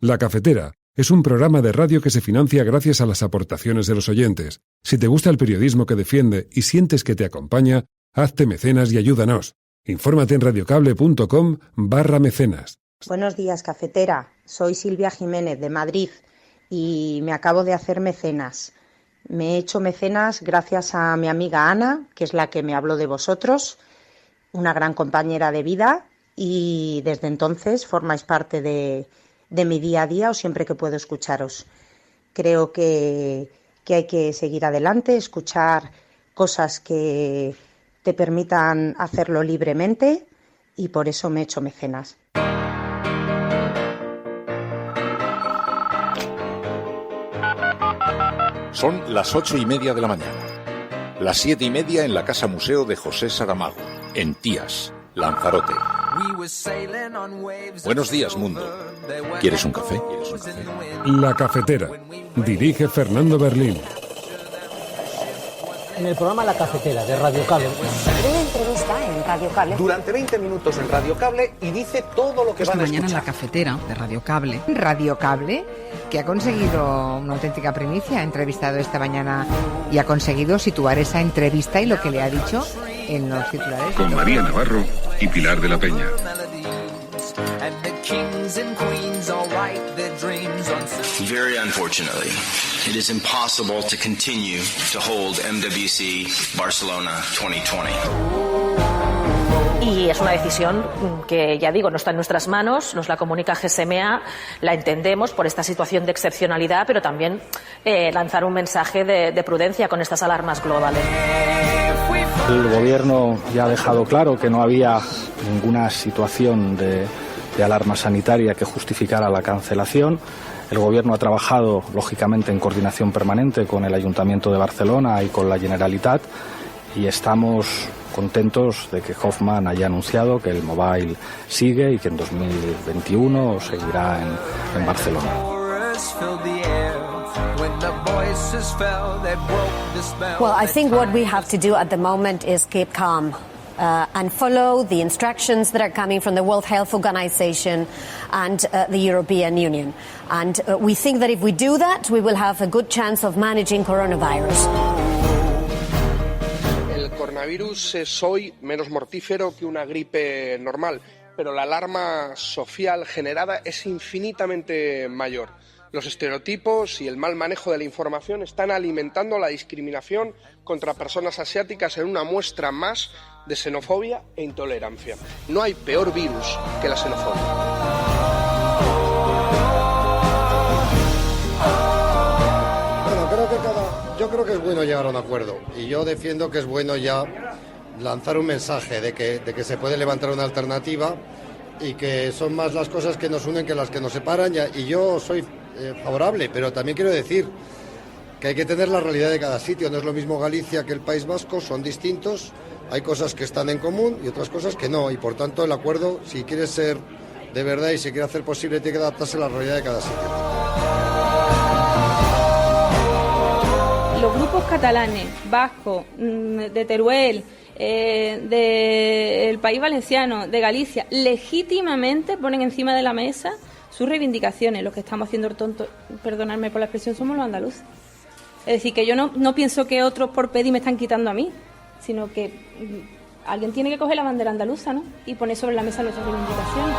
La Cafetera es un programa de radio que se financia gracias a las aportaciones de los oyentes. Si te gusta el periodismo que defiende y sientes que te acompaña, hazte mecenas y ayúdanos. Infórmate en radiocable.com/mecenas. Buenos días, Cafetera. Soy Silvia Jiménez de Madrid y me acabo de hacer mecenas. Me he hecho mecenas gracias a mi amiga Ana, que es la que me habló de vosotros, una gran compañera de vida, y desde entonces formáis parte de mi día a día o siempre que puedo escucharos. Creo que hay que seguir adelante, escuchar cosas que te permitan hacerlo libremente, y por eso me he hecho mecenas. Son las 8:30 de la mañana. Las 7:30 en la Casa Museo de José Saramago, en Tías, Lanzarote. Buenos días, mundo. ¿Quieres un café? La Cafetera. Dirige Fernando Berlín. En el programa La Cafetera de Radio Cable. Una entrevista en Radio Cable. Durante 20 minutos en Radio Cable y dice todo lo que van a escuchar. Esta mañana en La Cafetera de Radio Cable. Radio Cable, que ha conseguido una auténtica primicia, ha entrevistado esta mañana y ha conseguido situar esa entrevista y lo que le ha dicho en los titulares. Con María Navarro y Pilar de la Peña. Very unfortunately, it is impossible to continue to hold MWC Barcelona 2020. Y es una decisión que, ya digo, no está en nuestras manos, nos la comunica GSMA, la entendemos por esta situación de excepcionalidad, pero también lanzar un mensaje de prudencia con estas alarmas globales. El gobierno ya ha dejado claro que no había ninguna situación de alarma sanitaria que justificara la cancelación. El gobierno ha trabajado, lógicamente, en coordinación permanente con el Ayuntamiento de Barcelona y con la Generalitat, y estamos contentos de que Hoffmann haya anunciado que el Mobile sigue y que en 2021 seguirá en Barcelona. Well, I think what we have to do at the moment is keep calm. And follow the instructions that are coming from the World Health Organization and the European Union. And we think that if we do that, we will have a good chance of managing coronavirus. El coronavirus es hoy menos mortífero que una gripe normal, pero la alarma social generada es infinitamente mayor. Los estereotipos y el mal manejo de la información están alimentando la discriminación contra personas asiáticas en una muestra más de xenofobia e intolerancia. No hay peor virus que la xenofobia. Bueno, yo creo que es bueno llegar a un acuerdo, y yo defiendo que es bueno ya lanzar un mensaje de que se puede levantar una alternativa y que son más las cosas que nos unen que las que nos separan, y yo soy favorable, pero también quiero decir que hay que tener la realidad de cada sitio. No es lo mismo Galicia que el País Vasco, son distintos, hay cosas que están en común y otras cosas que no, y por tanto el acuerdo, si quiere ser de verdad y se quiere hacer posible, tiene que adaptarse a la realidad de cada sitio. Los grupos catalanes, vascos, de Teruel, del País Valenciano, de Galicia, legítimamente ponen encima de la mesa sus reivindicaciones. Lo que estamos haciendo el tonto, perdonadme por la expresión, somos los andaluces. Es decir, que yo no pienso que otros por pedir me están quitando a mí, sino que alguien tiene que coger la bandera andaluza, ¿no?, y poner sobre la mesa nuestras reivindicaciones.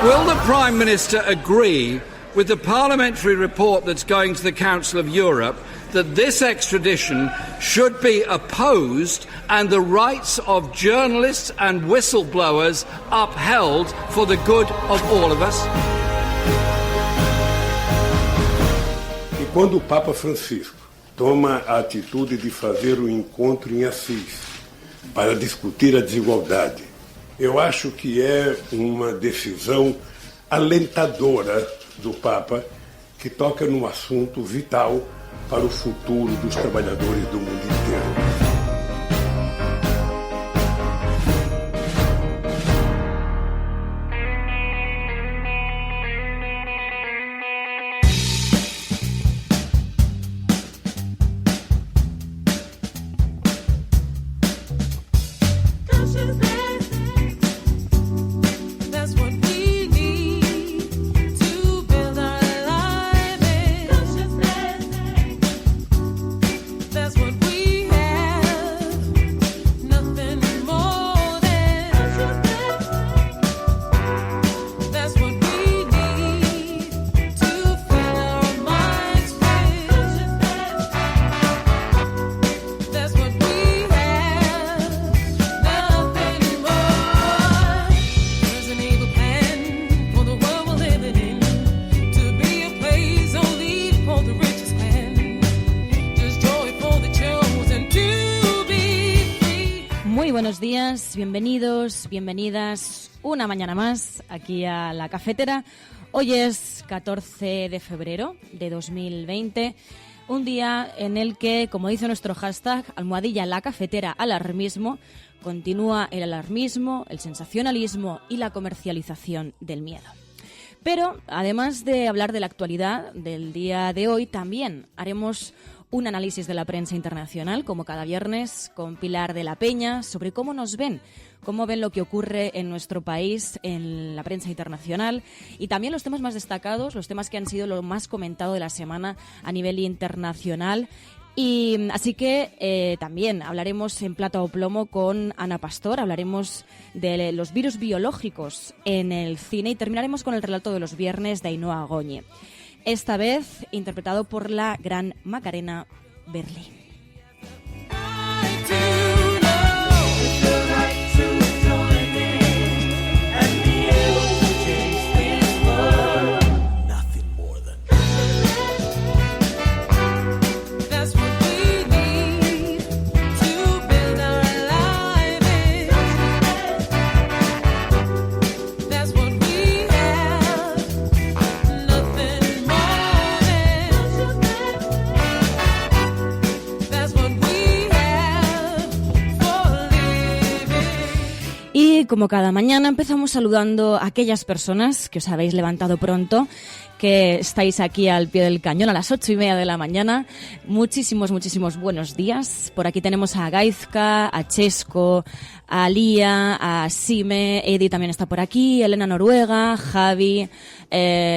Will the Prime Minister agree with the parliamentary report that's going to the Council of Europe that this extradition should be opposed and the rights of journalists and whistleblowers upheld for the good of all of us? E quando o Papa Francisco toma a atitude de fazer um encontro em Assis para discutir a desigualdade, eu acho que é uma decisão alentadora do Papa, que toca num assunto vital para o futuro dos trabalhadores do mundo inteiro. That's what we días, bienvenidos, bienvenidas una mañana más aquí a La Cafetera. Hoy es 14 de febrero de 2020, un día en el que, como dice nuestro hashtag, #La Cafetera alarmismo, continúa el alarmismo, el sensacionalismo y la comercialización del miedo. Pero, además de hablar de la actualidad del día de hoy, también haremos un análisis de la prensa internacional, como cada viernes, con Pilar de la Peña, sobre cómo nos ven, cómo ven lo que ocurre en nuestro país, en la prensa internacional, y también los temas más destacados, los temas que han sido lo más comentado de la semana a nivel internacional. Y así que también hablaremos en Plata o Plomo con Ana Pastor, hablaremos de los virus biológicos en el cine y terminaremos con el relato de los viernes de Ainhoa Goñi. Esta vez interpretado por la gran Macarena Berli. Y como cada mañana empezamos saludando a aquellas personas que os habéis levantado pronto, que estáis aquí al pie del cañón a las 8:30 de la mañana. Muchísimos buenos días. Por aquí tenemos a Gaizka, a Chesco, a Lía, a Sime, Edi también está por aquí, Elena Noruega, Javi,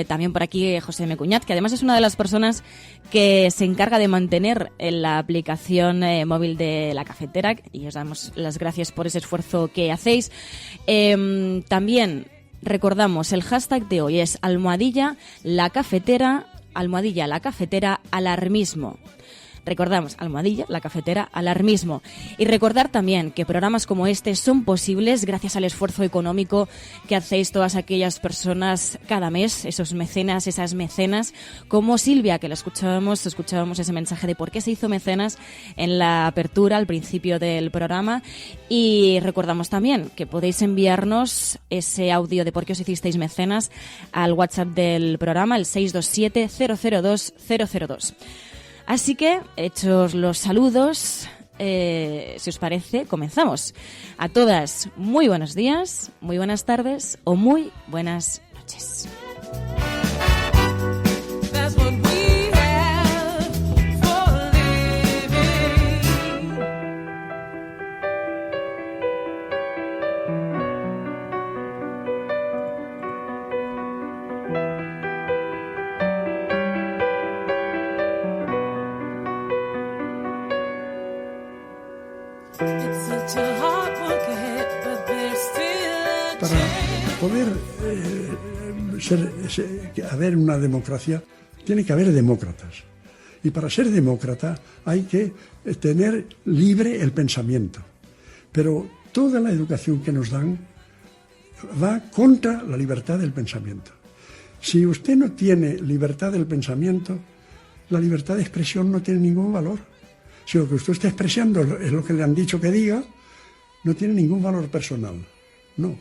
también por aquí José M. Cuñat, que además es una de las personas que se encarga de mantener la aplicación móvil de La Cafetera, y os damos las gracias por ese esfuerzo que hacéis. También recordamos, el hashtag de hoy es #La Cafetera alarmismo. Recordamos, #La Cafetera alarmismo. Y recordar también que programas como este son posibles gracias al esfuerzo económico que hacéis todas aquellas personas cada mes, esos mecenas, esas mecenas, como Silvia, que escuchábamos ese mensaje de por qué se hizo mecenas en la apertura, al principio del programa. Y recordamos también que podéis enviarnos ese audio de por qué os hicisteis mecenas al WhatsApp del programa, el 627 002 002. Así que, hechos los saludos, si os parece, comenzamos. A todas, muy buenos días, muy buenas tardes o muy buenas noches. Para poder haber una democracia, tiene que haber demócratas. Y para ser demócrata hay que tener libre el pensamiento. Pero toda la educación que nos dan va contra la libertad del pensamiento. Si usted no tiene libertad del pensamiento, la libertad de expresión no tiene ningún valor. Si lo que usted está expresando es lo que le han dicho que diga, no tiene ningún valor personal. No,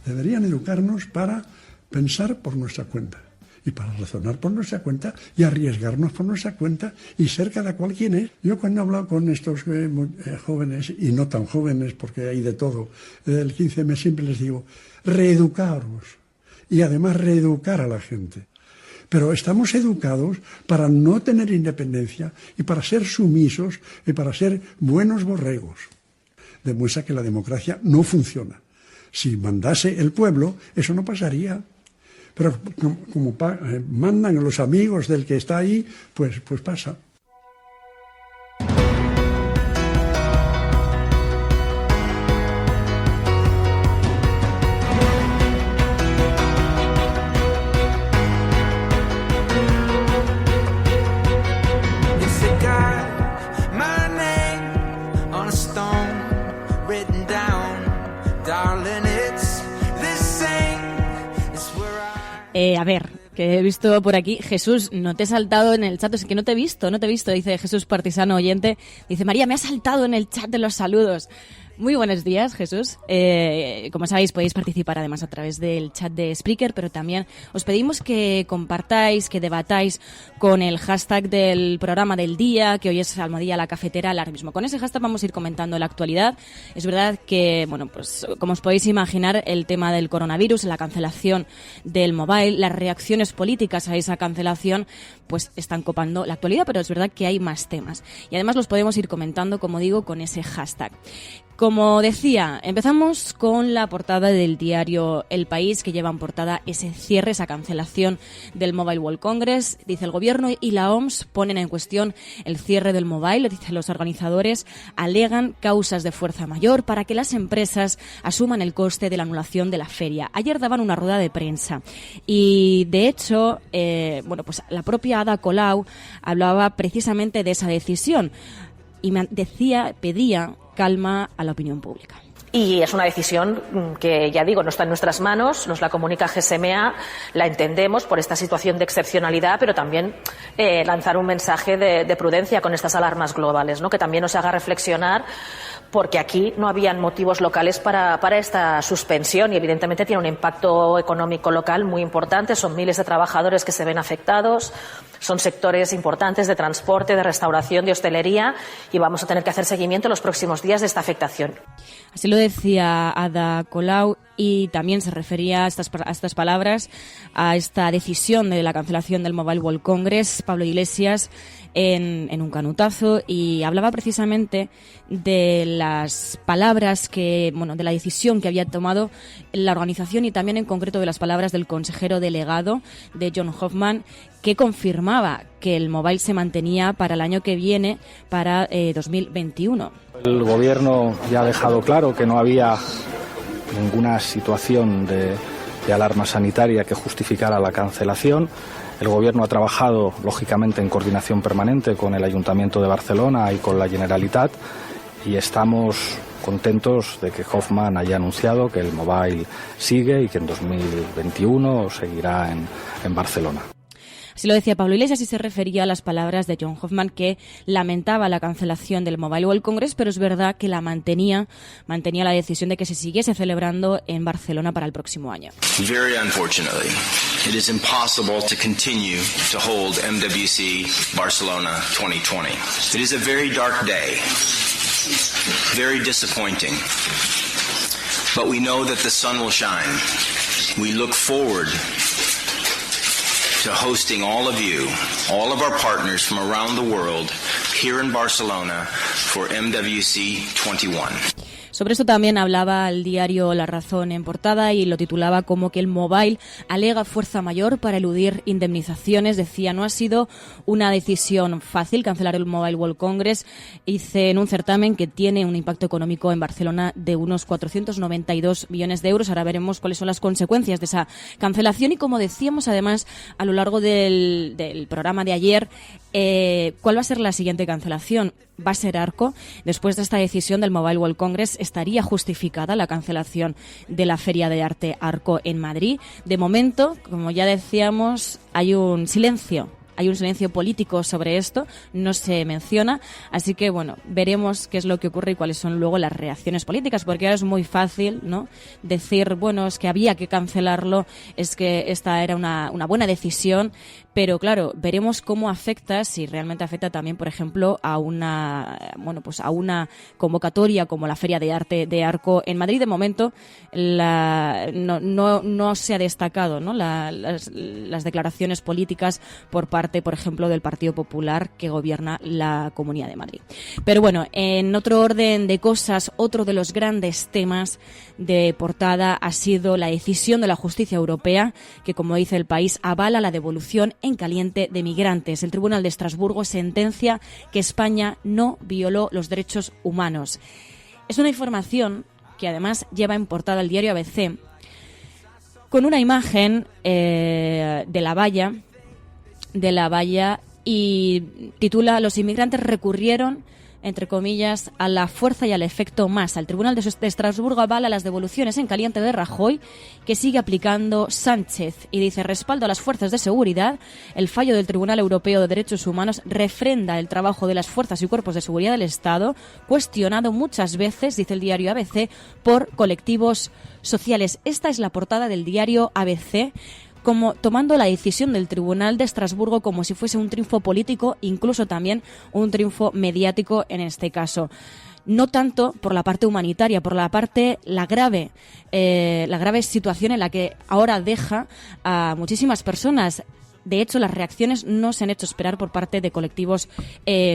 deberían educarnos para pensar por nuestra cuenta y para razonar por nuestra cuenta y arriesgarnos por nuestra cuenta y ser cada cual quien es. Yo cuando he hablado con estos jóvenes, y no tan jóvenes porque hay de todo, del 15M siempre les digo, reeducaros y además reeducar a la gente. Pero estamos educados para no tener independencia y para ser sumisos y para ser buenos borregos. Demuestra que la democracia no funciona. Si mandase el pueblo, eso no pasaría. Pero como mandan los amigos del que está ahí, pues pasa. A ver, que he visto por aquí, Jesús, no te he saltado en el chat, es que no te he visto, dice Jesús Partisano oyente, dice María, me ha saltado en el chat de los saludos. Muy buenos días, Jesús. Como sabéis, podéis participar además a través del chat de Spreaker, pero también os pedimos que compartáis, que debatáis con el hashtag del programa del día, que hoy es Almohadilla la Cafetera Alarmismo. Con ese hashtag vamos a ir comentando la actualidad. Es verdad que, bueno, pues como os podéis imaginar, el tema del coronavirus, la cancelación del mobile, las reacciones políticas a esa cancelación, pues están copando la actualidad, pero es verdad que hay más temas. Y además los podemos ir comentando, como digo, con ese hashtag. Como decía, empezamos con la portada del diario El País, que lleva en portada ese cierre, esa cancelación del Mobile World Congress. Dice, el Gobierno y la OMS ponen en cuestión el cierre del mobile. Dice, los organizadores alegan causas de fuerza mayor para que las empresas asuman el coste de la anulación de la feria. Ayer daban una rueda de prensa y, de hecho, pues la propia Ada Colau hablaba precisamente de esa decisión y pedía calma a la opinión pública. Y es una decisión que, ya digo, no está en nuestras manos, nos la comunica GSMA, la entendemos por esta situación de excepcionalidad, pero también lanzar un mensaje de prudencia con estas alarmas globales, ¿no? Que también nos haga reflexionar, porque aquí no habían motivos locales para esta suspensión y evidentemente tiene un impacto económico local muy importante, son miles de trabajadores que se ven afectados, son sectores importantes de transporte, de restauración, de hostelería y vamos a tener que hacer seguimiento en los próximos días de esta afectación. Así lo decía Ada Colau y también se refería a estas palabras, a esta decisión de la cancelación del Mobile World Congress, Pablo Iglesias, en un canutazo, y hablaba precisamente de las palabras de la decisión que había tomado la organización y también en concreto de las palabras del consejero delegado de John Hoffman, que confirmaba que el mobile se mantenía para el año que viene, para 2021. El Gobierno ya ha dejado claro que no había ninguna situación de alarma sanitaria que justificara la cancelación. El Gobierno ha trabajado, lógicamente, en coordinación permanente con el Ayuntamiento de Barcelona y con la Generalitat, y estamos contentos de que Hoffman haya anunciado que el mobile sigue y que en 2021 seguirá en Barcelona. Así lo decía Pablo Iglesias y se refería a las palabras de John Hoffman, que lamentaba la cancelación del Mobile World Congress, pero es verdad que mantenía la decisión de que se siguiese celebrando en Barcelona para el próximo año. Very unfortunately, it is impossible to continue to hold MWC Barcelona 2020. It is a very dark day, very disappointing, but we know that the sun will shine. We look forward to hosting all of you, all of our partners from around the world here in Barcelona for MWC 21. Sobre esto también hablaba el diario La Razón en portada y lo titulaba como que el mobile alega fuerza mayor para eludir indemnizaciones. Decía, no ha sido una decisión fácil cancelar el Mobile World Congress. Dice en un certamen que tiene un impacto económico en Barcelona de unos 492 millones de euros. Ahora veremos cuáles son las consecuencias de esa cancelación y, como decíamos además a lo largo del programa de ayer, ¿cuál va a ser la siguiente cancelación? Va a ser Arco. Después de esta decisión del Mobile World Congress, estaría justificada la cancelación de la Feria de Arte Arco en Madrid. De momento, como ya decíamos, hay un silencio político sobre esto, no se menciona, así que bueno, veremos qué es lo que ocurre y cuáles son luego las reacciones políticas, porque ahora es muy fácil, ¿no?, decir, bueno, es que había que cancelarlo, es que esta era una buena decisión, pero claro, veremos cómo afecta, si realmente afecta también, por ejemplo, a una convocatoria como la Feria de Arte de Arco en Madrid. De momento no se ha destacado, ¿no?, las declaraciones políticas por parte, por ejemplo, del Partido Popular que gobierna la Comunidad de Madrid. Pero bueno, en otro orden de cosas, otro de los grandes temas de portada ha sido la decisión de la Justicia Europea, que, como dice El País, avala la devolución en caliente de migrantes. El Tribunal de Estrasburgo sentencia que España no violó los derechos humanos. Es una información que además lleva en portada el diario ABC con una imagen de la valla y titula: los inmigrantes recurrieron entre comillas, a la fuerza y al efecto masa. El Tribunal de Estrasburgo avala las devoluciones en caliente de Rajoy, que sigue aplicando Sánchez, y dice: respaldo a las fuerzas de seguridad. El fallo del Tribunal Europeo de Derechos Humanos refrenda el trabajo de las fuerzas y cuerpos de seguridad del Estado, cuestionado muchas veces, dice el diario ABC, por colectivos sociales. Esta es la portada del diario ABC, como tomando la decisión del Tribunal de Estrasburgo como si fuese un triunfo político, incluso también un triunfo mediático en este caso. No tanto por la parte humanitaria, por la parte, la grave situación en la que ahora deja a muchísimas personas. De hecho, las reacciones no se han hecho esperar por parte de colectivos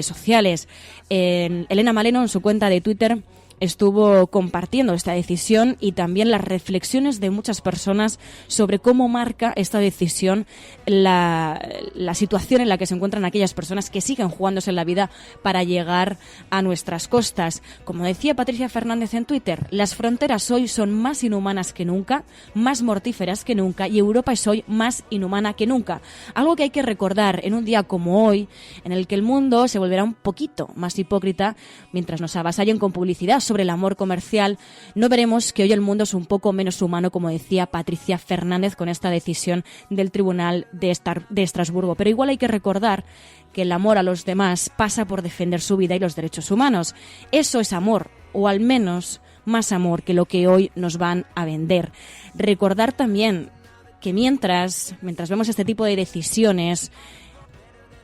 sociales. Elena Maleno, en su cuenta de Twitter, estuvo compartiendo esta decisión y también las reflexiones de muchas personas sobre cómo marca esta decisión la situación en la que se encuentran aquellas personas que siguen jugándose la vida para llegar a nuestras costas. Como decía Patricia Fernández en Twitter, las fronteras hoy son más inhumanas que nunca, más mortíferas que nunca, y Europa es hoy más inhumana que nunca. Algo que hay que recordar en un día como hoy, en el que el mundo se volverá un poquito más hipócrita mientras nos avasallen con publicidad sobre el amor comercial. No veremos que hoy el mundo es un poco menos humano, como decía Patricia Fernández con esta decisión del Tribunal de Estrasburgo. Pero igual hay que recordar que el amor a los demás pasa por defender su vida y los derechos humanos. Eso es amor, o al menos más amor que lo que hoy nos van a vender. Recordar también que mientras vemos este tipo de decisiones,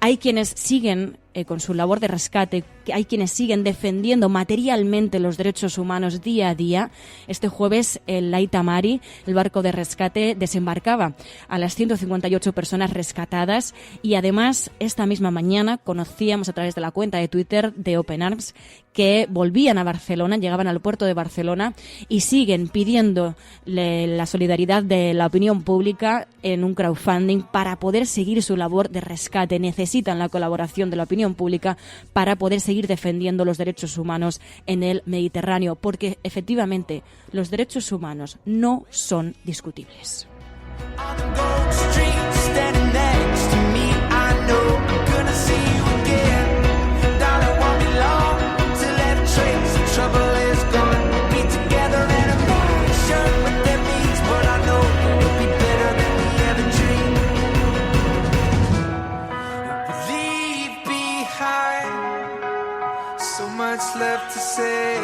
hay quienes siguen con su labor de rescate, hay quienes siguen defendiendo materialmente los derechos humanos día a día. Este jueves el Laita Mari, el barco de rescate, desembarcaba a las 158 personas rescatadas, y además esta misma mañana conocíamos a través de la cuenta de Twitter de Open Arms que volvían a Barcelona, llegaban al puerto de Barcelona y siguen pidiendo la solidaridad de la opinión pública en un crowdfunding para poder seguir su labor de rescate. Necesitan la colaboración de la opinión pública para poder seguir defendiendo los derechos humanos en el Mediterráneo, porque efectivamente los derechos humanos no son discutibles. Left to say,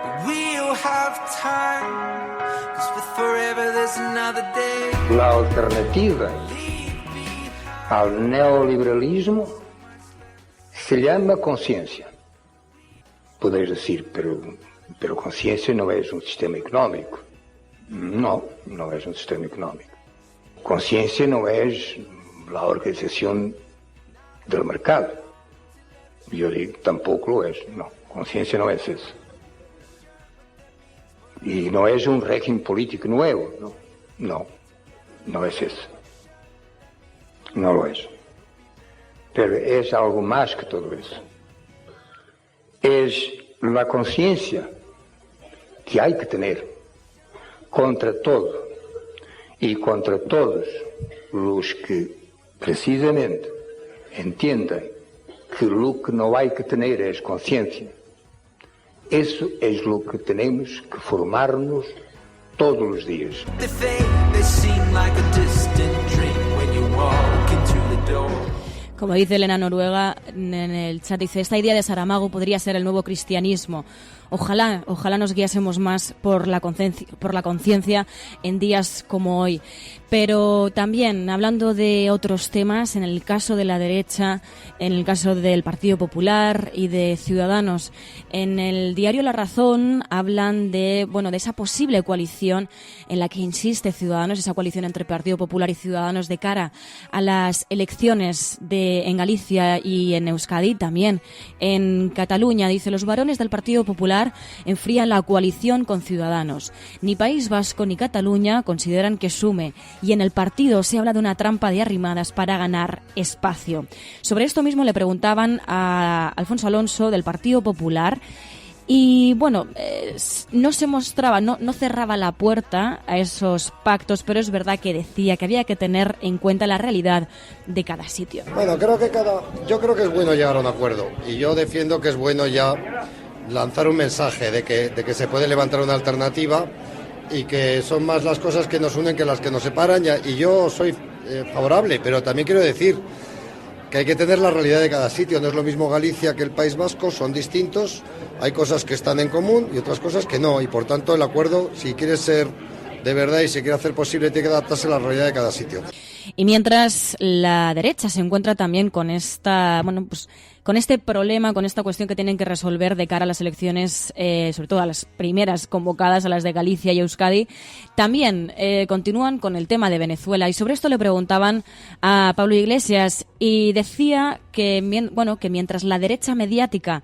but we'll have time, 'cause with forever there's another day. La alternativa al neoliberalismo se llama conciencia. Podéis decir, pero conciencia no es un sistema económico. No, no es un sistema económico. Conciencia no es la organización del mercado. Yo digo, tampoco lo es. No, conciencia no es eso. Y no es un régimen político nuevo. No es eso. No lo es. Pero es algo más que todo eso. Es la conciencia que hay que tener contra todo y contra todos los que precisamente entiendan que lo que no hay que tener es conciencia. Eso es lo que tenemos que formarnos todos los días. Como dice Elena Noruega en el chat, dice: esta idea de Saramago podría ser el nuevo cristianismo. Ojalá nos guiásemos más por la conciencia en días como hoy. Pero también, hablando de otros temas, en el caso de la derecha, en el caso del Partido Popular y de Ciudadanos, en el diario La Razón hablan de esa posible coalición en la que insiste Ciudadanos, esa coalición entre Partido Popular y Ciudadanos de cara a las elecciones en Galicia y en Euskadi, también en Cataluña. Dice: los varones del Partido Popular enfrían la coalición con Ciudadanos. Ni País Vasco ni Cataluña consideran que sume, y en el partido se habla de una trampa de arrimadas para ganar espacio. Sobre esto mismo le preguntaban a Alfonso Alonso del Partido Popular, Y bueno, no se mostraba, no cerraba la puerta a esos pactos, pero es verdad que decía que había que tener en cuenta la realidad de cada sitio. Bueno, yo creo que es bueno llegar a un acuerdo, y yo defiendo que es bueno ya lanzar un mensaje de que se puede levantar una alternativa y que son más las cosas que nos unen que las que nos separan, y yo soy favorable, pero también quiero decir que hay que tener la realidad de cada sitio. No es lo mismo Galicia que el País Vasco, son distintos, hay cosas que están en común y otras cosas que no, y por tanto el acuerdo, si quiere ser de verdad y se quiere hacer posible, tiene que adaptarse a la realidad de cada sitio. Y mientras la derecha se encuentra también con con este problema, con esta cuestión que tienen que resolver de cara a las elecciones, sobre todo a las primeras convocadas, a las de Galicia y Euskadi, también continúan con el tema de Venezuela. Y sobre esto le preguntaban a Pablo Iglesias y decía que mientras la derecha mediática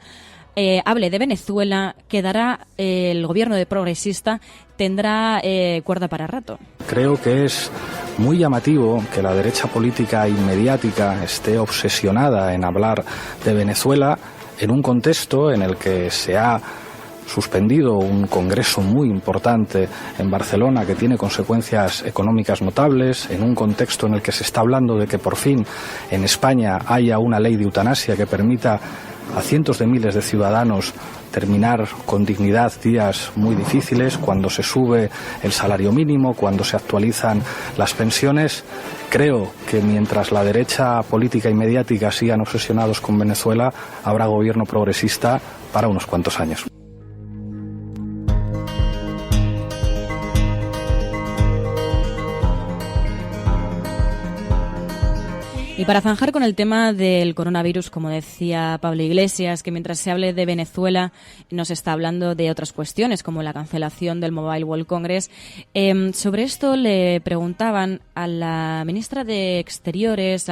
hable de Venezuela, quedará el gobierno de progresista, tendrá cuerda para rato. Creo que es muy llamativo que la derecha política y mediática esté obsesionada en hablar de Venezuela en un contexto en el que se ha suspendido un congreso muy importante en Barcelona que tiene consecuencias económicas notables, en un contexto en el que se está hablando de que por fin en España haya una ley de eutanasia que permita a cientos de miles de ciudadanos terminar con dignidad días muy difíciles, cuando se sube el salario mínimo, cuando se actualizan las pensiones. Creo que mientras la derecha política y mediática sigan obsesionados con Venezuela, habrá gobierno progresista para unos cuantos años. Y para zanjar con el tema del coronavirus, como decía Pablo Iglesias, que mientras se hable de Venezuela nos está hablando de otras cuestiones, como la cancelación del Mobile World Congress. Sobre esto le preguntaban a la ministra de Exteriores,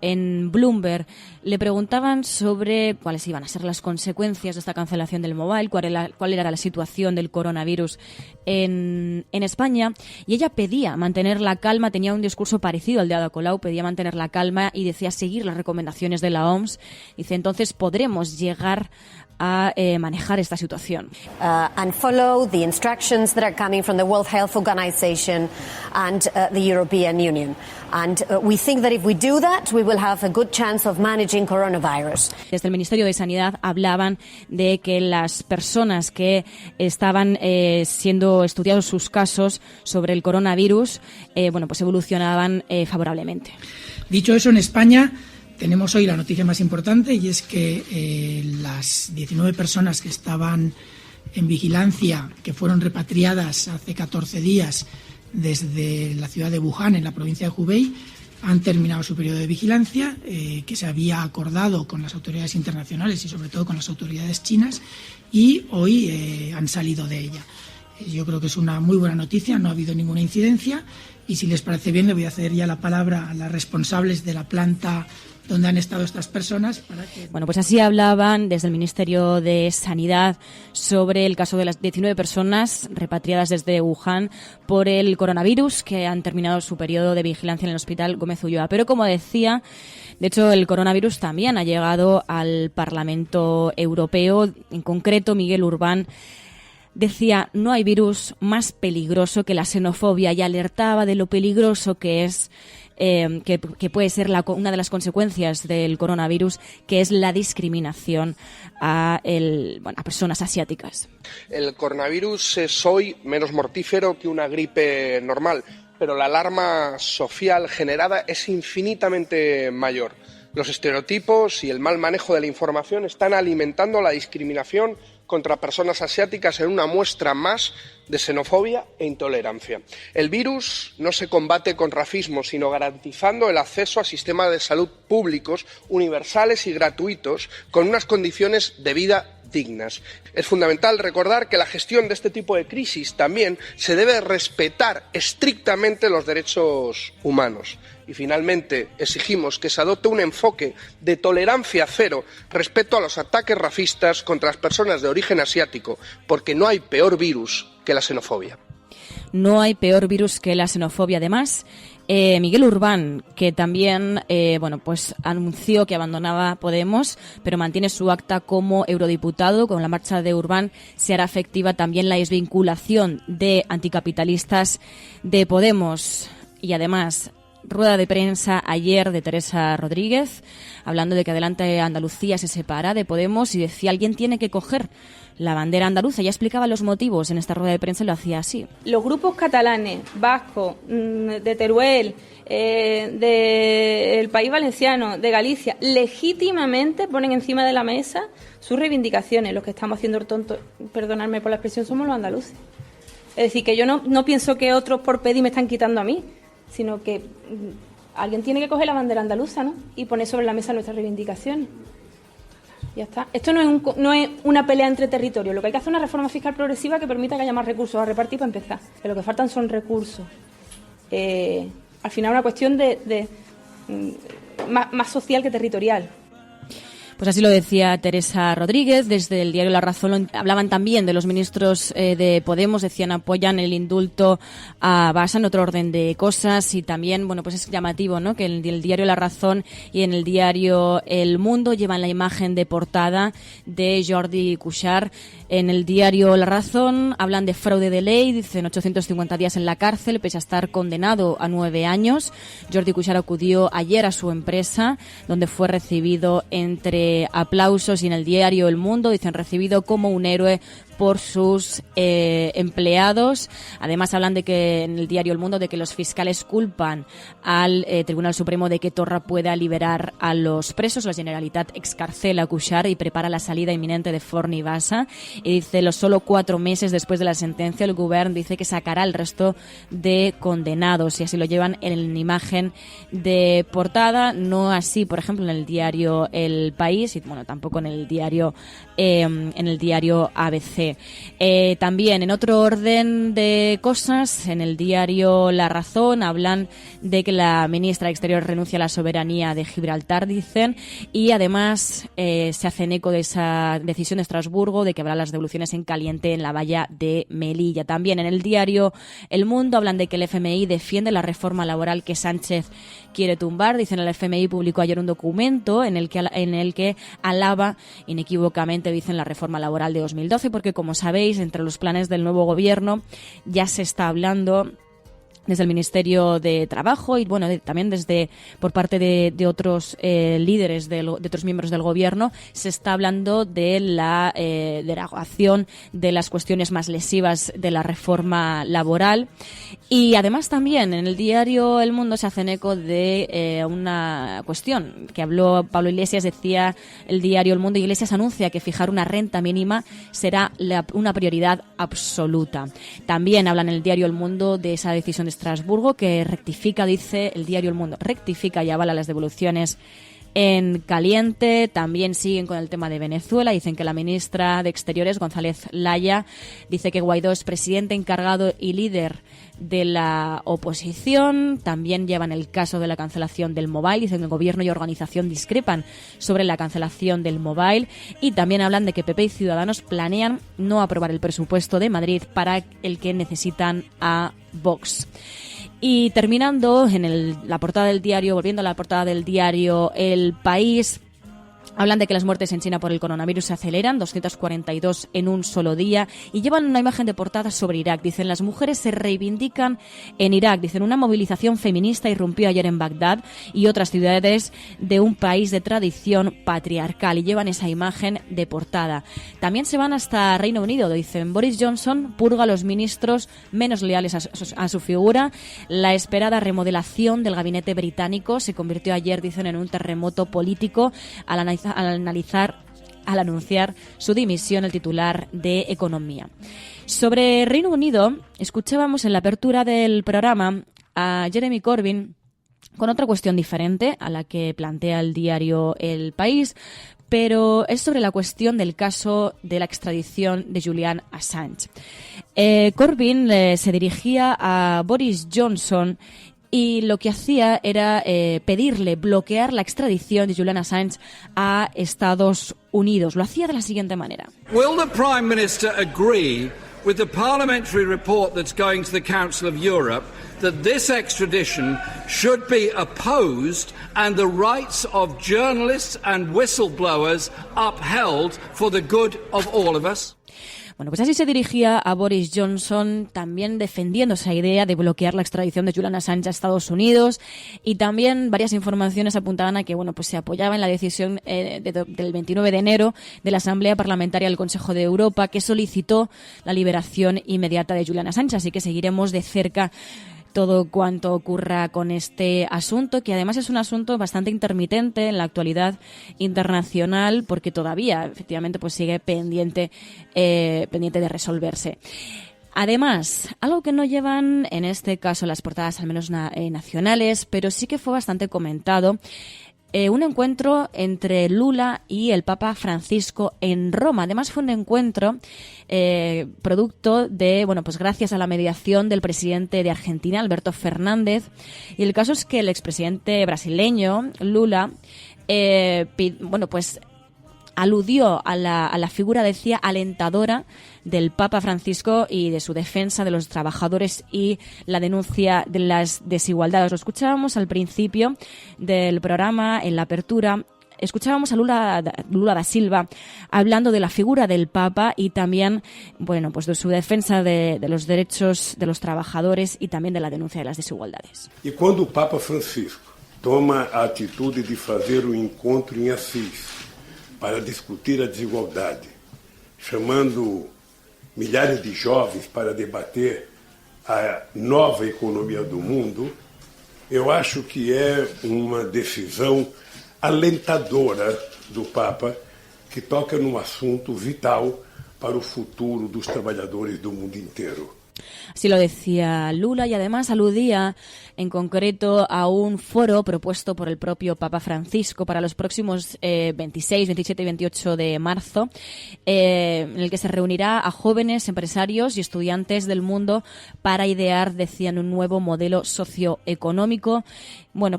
en Bloomberg, le preguntaban sobre cuáles iban a ser las consecuencias de esta cancelación del Mobile, cuál era la situación del coronavirus en España, y ella pedía mantener la calma, tenía un discurso parecido al de Ada Colau, pedía mantener la calma y decía seguir las recomendaciones de la OMS. Dice, entonces podremos llegar a manejar esta situación. And follow the instructions that are coming from the World Health Organization and the European Union. And we think that if we do that, we will have a good chance of managing coronavirus. Desde el Ministerio de Sanidad hablaban de que las personas que estaban siendo estudiados sus casos sobre el coronavirus, pues evolucionaban favorablemente. Dicho eso, en España tenemos hoy la noticia más importante, y es que las 19 personas que estaban en vigilancia, que fueron repatriadas hace 14 días desde la ciudad de Wuhan, en la provincia de Hubei, han terminado su periodo de vigilancia, que se había acordado con las autoridades internacionales y sobre todo con las autoridades chinas, y hoy han salido de ella. Yo creo que es una muy buena noticia, no ha habido ninguna incidencia, y si les parece bien le voy a ceder ya la palabra a las responsables de la planta donde han estado estas personas. Pues así hablaban desde el Ministerio de Sanidad sobre el caso de las 19 personas repatriadas desde Wuhan por el coronavirus, que han terminado su periodo de vigilancia en el Hospital Gómez Ulloa. Pero como decía, de hecho el coronavirus también ha llegado al Parlamento Europeo. En concreto, Miguel Urbán decía, no hay virus más peligroso que la xenofobia, y alertaba de lo peligroso que es que puede ser una de las consecuencias del coronavirus, que es la discriminación a personas asiáticas. El coronavirus es hoy menos mortífero que una gripe normal, pero la alarma social generada es infinitamente mayor. Los estereotipos y el mal manejo de la información están alimentando la discriminación contra personas asiáticas en una muestra más de xenofobia e intolerancia. El virus no se combate con racismo, sino garantizando el acceso a sistemas de salud públicos, universales y gratuitos, con unas condiciones de vida dignas. Es fundamental recordar que la gestión de este tipo de crisis también se debe respetar estrictamente los derechos humanos. Y finalmente exigimos que se adopte un enfoque de tolerancia cero respecto a los ataques racistas contra las personas de origen asiático, porque no hay peor virus que la xenofobia. No hay peor virus que la xenofobia. Además, Miguel Urbán, que también pues anunció que abandonaba Podemos, pero mantiene su acta como eurodiputado. Con la marcha de Urbán se hará efectiva también la desvinculación de anticapitalistas de Podemos. Y además, rueda de prensa ayer de Teresa Rodríguez, hablando de que Adelante Andalucía se separa de Podemos, y decía: alguien tiene que coger la bandera andaluza. Ya explicaba los motivos en esta rueda de prensa y lo hacía así. Los grupos catalanes, vascos, de Teruel, del País Valenciano, de Galicia, legítimamente ponen encima de la mesa sus reivindicaciones. Los que estamos haciendo el tonto, perdonadme por la expresión, somos los andaluces. Es decir, que yo no pienso que otros por pedir me están quitando a mí, sino que alguien tiene que coger la bandera andaluza, ¿no?, y poner sobre la mesa nuestras reivindicaciones. Ya está. Esto no es una pelea entre territorios. Lo que hay que hacer es una reforma fiscal progresiva que permita que haya más recursos a repartir para empezar. Pero lo que faltan son recursos. Al final, una cuestión de más social que territorial. Pues así lo decía Teresa Rodríguez. Desde el diario La Razón hablaban también de los ministros de Podemos, decían apoyan el indulto a Basa, en otro orden de cosas. Y también, pues es llamativo, ¿no?, que en el diario La Razón y en el diario El Mundo llevan la imagen de portada de Jordi Cuixart. En el diario La Razón hablan de fraude de ley, dicen 850 días en la cárcel pese a estar condenado a 9 años. Jordi Cuixart acudió ayer a su empresa, donde fue recibido entre aplausos, y en el diario El Mundo dicen recibido como un héroe por sus empleados. Además hablan de que en el diario El Mundo de que los fiscales culpan al Tribunal Supremo de que Torra pueda liberar a los presos. La Generalitat excarcela a Cuixart y prepara la salida inminente de Forn y Basa. Y dice, los solo 4 meses después de la sentencia, el Govern dice que sacará el resto de condenados, y así lo llevan en imagen de portada. No así, por ejemplo, en el diario El País y tampoco en el diario ABC. También, en otro orden de cosas, en el diario La Razón hablan de que la ministra de Exteriores renuncia a la soberanía de Gibraltar, dicen, y además se hacen eco de esa decisión de Estrasburgo de que habrá las devoluciones en caliente en la valla de Melilla. También en el diario El Mundo hablan de que el FMI defiende la reforma laboral que Sánchez quiere tumbar. Dicen, el FMI publicó ayer un documento en el que alaba inequívocamente, dicen, la reforma laboral de 2012, porque, como sabéis, entre los planes del nuevo gobierno ya se está hablando desde el Ministerio de Trabajo y también por parte de otros líderes de otros miembros del gobierno, se está hablando de la derogación de las cuestiones más lesivas de la reforma laboral. Y además también en el diario El Mundo se hacen eco de una cuestión que habló Pablo Iglesias. Decía el diario El Mundo: Iglesias anuncia que fijar una renta mínima será una prioridad absoluta. También hablan en el diario El Mundo de esa decisión de Estrasburgo que rectifica, dice el diario El Mundo, rectifica y avala las devoluciones en caliente. También siguen con el tema de Venezuela. Dicen que la ministra de Exteriores, González Laya, dice que Guaidó es presidente encargado y líder de la oposición. También llevan el caso de la cancelación del Mobile. Dicen que el gobierno y organización discrepan sobre la cancelación del Mobile. Y también hablan de que PP y Ciudadanos planean no aprobar el presupuesto de Madrid para el que necesitan a Vox. Y terminando la portada del diario, volviendo a la portada del diario El País, hablan de que las muertes en China por el coronavirus se aceleran, 242 en un solo día, y llevan una imagen de portada sobre Irak. Dicen, las mujeres se reivindican en Irak. Dicen, una movilización feminista irrumpió ayer en Bagdad y otras ciudades de un país de tradición patriarcal, y llevan esa imagen de portada. También se van hasta Reino Unido. Dicen, Boris Johnson purga a los ministros menos leales a su figura. La esperada remodelación del gabinete británico se convirtió ayer, dicen, en un terremoto político al anunciar su dimisión el titular de Economía. Sobre Reino Unido, escuchábamos en la apertura del programa a Jeremy Corbyn con otra cuestión diferente a la que plantea el diario El País, pero es sobre la cuestión del caso de la extradición de Julian Assange. Corbyn se dirigía a Boris Johnson y lo que hacía era pedirle bloquear la extradición de Julian Assange a Estados Unidos. Lo hacía de la siguiente manera. Will the Prime Minister agree with the parliamentary report that's going to the Council of Europe that this extradition should be opposed and the rights of journalists and whistleblowers upheld for the good of all of us? Bueno, pues así se dirigía a Boris Johnson, también defendiendo esa idea de bloquear la extradición de Julian Assange a Estados Unidos, y también varias informaciones apuntaban a que pues se apoyaba en la decisión del 29 de enero de la Asamblea Parlamentaria del Consejo de Europa, que solicitó la liberación inmediata de Julian Assange. Así que seguiremos de cerca todo cuanto ocurra con este asunto, que además es un asunto bastante intermitente en la actualidad internacional, porque todavía efectivamente pues sigue pendiente de resolverse. Además, algo que no llevan en este caso las portadas, al menos nacionales, pero sí que fue bastante comentado, un encuentro entre Lula y el Papa Francisco en Roma. Además fue un encuentro producto de, pues gracias a la mediación del presidente de Argentina, Alberto Fernández. Y el caso es que el expresidente brasileño, Lula, aludió a la figura, decía, alentadora del Papa Francisco y de su defensa de los trabajadores y la denuncia de las desigualdades. Lo escuchábamos al principio del programa, en la apertura. Escuchábamos a Lula da Silva hablando de la figura del Papa y también, pues de su defensa de los derechos de los trabajadores y también de la denuncia de las desigualdades. E quando o Papa Francisco toma a atitude de fazer um encontro em Assis para discutir a desigualdade, chamando milhares de jovens para debater a nova economia do mundo, eu acho que é uma decisão alentadora do Papa, que toca num assunto vital para o futuro dos trabalhadores do mundo inteiro. Así lo decía Lula, y además aludía en concreto a un foro propuesto por el propio Papa Francisco para los próximos 26, 27 y 28 de marzo, en el que se reunirá a jóvenes empresarios y estudiantes del mundo para idear, decían, un nuevo modelo socioeconómico,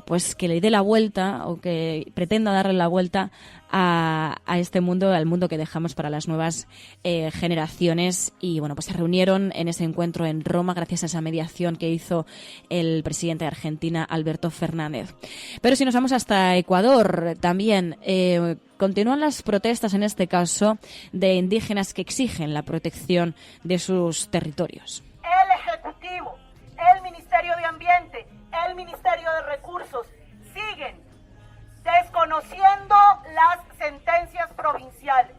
pues que le dé la vuelta, o que pretenda darle la vuelta a este mundo, al mundo que dejamos para las nuevas generaciones. Y pues se reunieron en ese encuentro en Roma gracias a esa mediación que hizo el presidente de Argentina, Alberto Fernández. Pero si nos vamos hasta Ecuador, también continúan las protestas, en este caso, de indígenas que exigen la protección de sus territorios. El Ejecutivo, el Ministerio de Ambiente, el Ministerio de Recursos siguen desconociendo las sentencias provinciales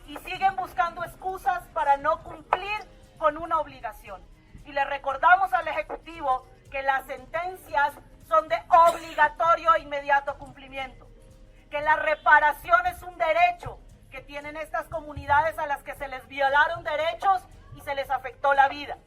y siguen buscando excusas para no cumplir con una obligación. Y le recordamos al Ejecutivo que las sentencias son de obligatorio e inmediato cumplimiento, que la reparación es un derecho que tienen estas comunidades a las que se les violaron derechos y se les afectó la vida.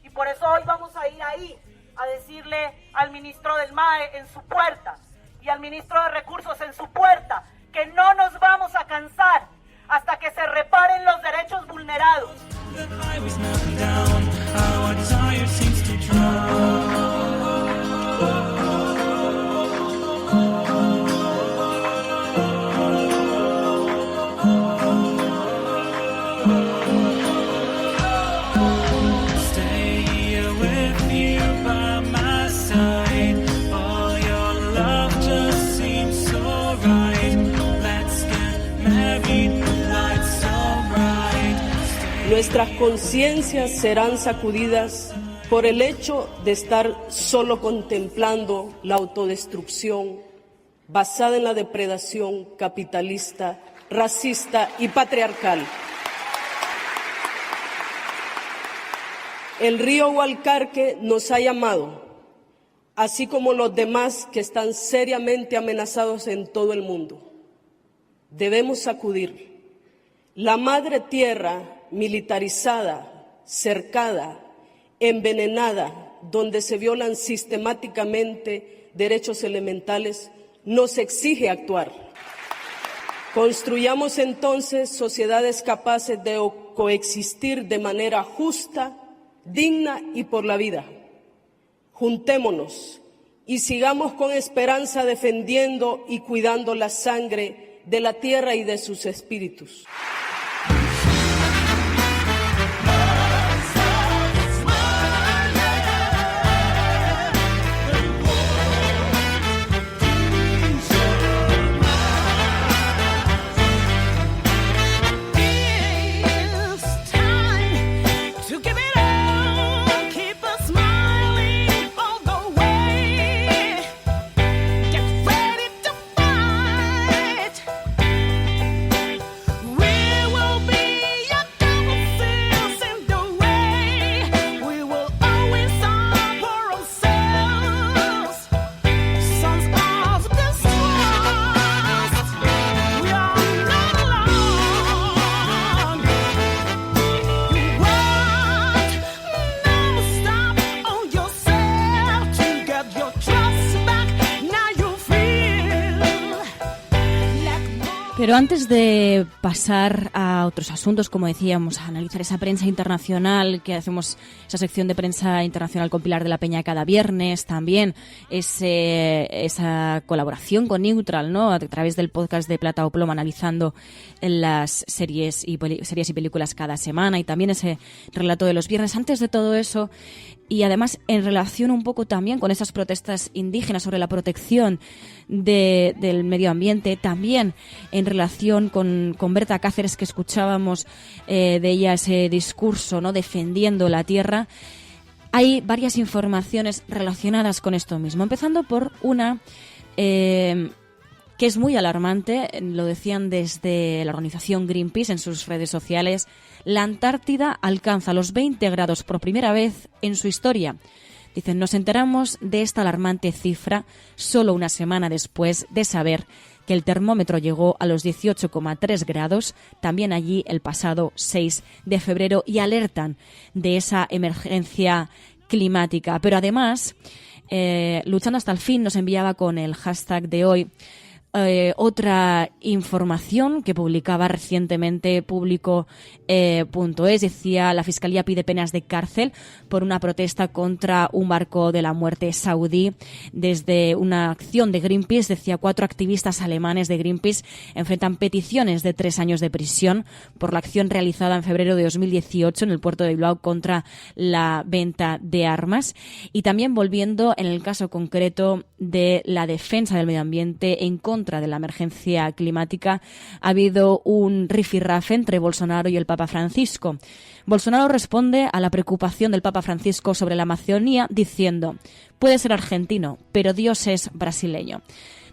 Y por eso hoy vamos a ir ahí a decirle al ministro del MAE en su puerta y al ministro de Recursos en su puerta que no nos vamos a cansar hasta que se reparen los derechos vulnerados. Nuestras conciencias serán sacudidas por el hecho de estar solo contemplando la autodestrucción basada en la depredación capitalista, racista y patriarcal. El río Hualcarque nos ha llamado, así como los demás que están seriamente amenazados en todo el mundo. Debemos sacudir. La madre tierra militarizada, cercada, envenenada, donde se violan sistemáticamente derechos elementales, nos exige actuar. Construyamos entonces sociedades capaces de coexistir de manera justa, digna y por la vida. Juntémonos y sigamos con esperanza defendiendo y cuidando la sangre de la tierra y de sus espíritus. Pero antes de pasar a otros asuntos, como decíamos, a analizar esa prensa internacional, que hacemos esa sección de prensa internacional con Pilar de la Peña cada viernes, también esa colaboración con Neutral, ¿no? A través del podcast de Plata o Plomo, analizando las series y películas cada semana, y también ese relato de los viernes. Antes de todo eso, y además en relación un poco también con esas protestas indígenas sobre la protección del medio ambiente, también en relación con Berta Cáceres, que escuchábamos de ella ese discurso, ¿no?, defendiendo la tierra. Hay varias informaciones relacionadas con esto mismo, empezando por una que es muy alarmante, lo decían desde la organización Greenpeace en sus redes sociales. La Antártida alcanza los 20 grados por primera vez en su historia. Dicen, nos enteramos de esta alarmante cifra solo una semana después de saber que el termómetro llegó a los 18,3 grados, también allí el pasado 6 de febrero, y alertan de esa emergencia climática. Pero además, Luchando hasta el fin nos enviaba con el hashtag de hoy otra información que publicaba recientemente Público.es. Decía, la Fiscalía pide penas de cárcel por una protesta contra un barco de la muerte saudí. Desde una acción de Greenpeace, decía, 4 activistas alemanes de Greenpeace enfrentan peticiones de 3 años de prisión por la acción realizada en febrero de 2018 en el puerto de Bilbao contra la venta de armas. Y también volviendo en el caso concreto de la defensa del medio ambiente en contra de la emergencia climática, ha habido un rifirrafe entre Bolsonaro y el Papa Francisco. Bolsonaro responde a la preocupación del Papa Francisco sobre la Amazonía diciendo: puede ser argentino, pero Dios es brasileño.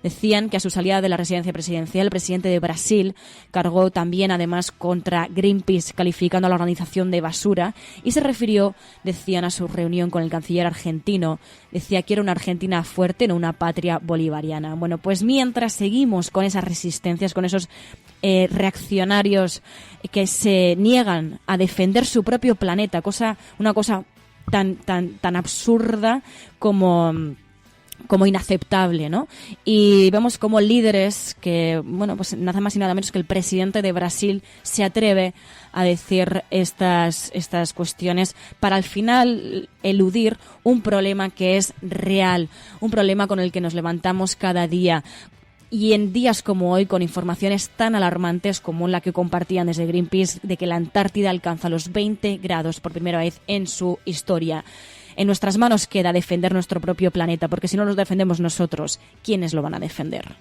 Decían que a su salida de la residencia presidencial, el presidente de Brasil cargó también, además, contra Greenpeace, calificando a la organización de basura, y se refirió, decían, a su reunión con el canciller argentino. Decía que era una Argentina fuerte, no una patria bolivariana. Bueno, pues mientras seguimos con esas resistencias, con esos reaccionarios que se niegan a defender su propio planeta, una cosa tan absurda como inaceptable, ¿no? Y vemos como líderes que, bueno, pues nada más y nada menos que el presidente de Brasil se atreve a decir estas cuestiones para al final eludir un problema que es real, un problema con el que nos levantamos cada día. Y en días como hoy, con informaciones tan alarmantes como la que compartían desde Greenpeace, de que la Antártida alcanza los 20 grados por primera vez en su historia. En nuestras manos queda defender nuestro propio planeta, porque si no los defendemos nosotros, ¿quiénes lo van a defender?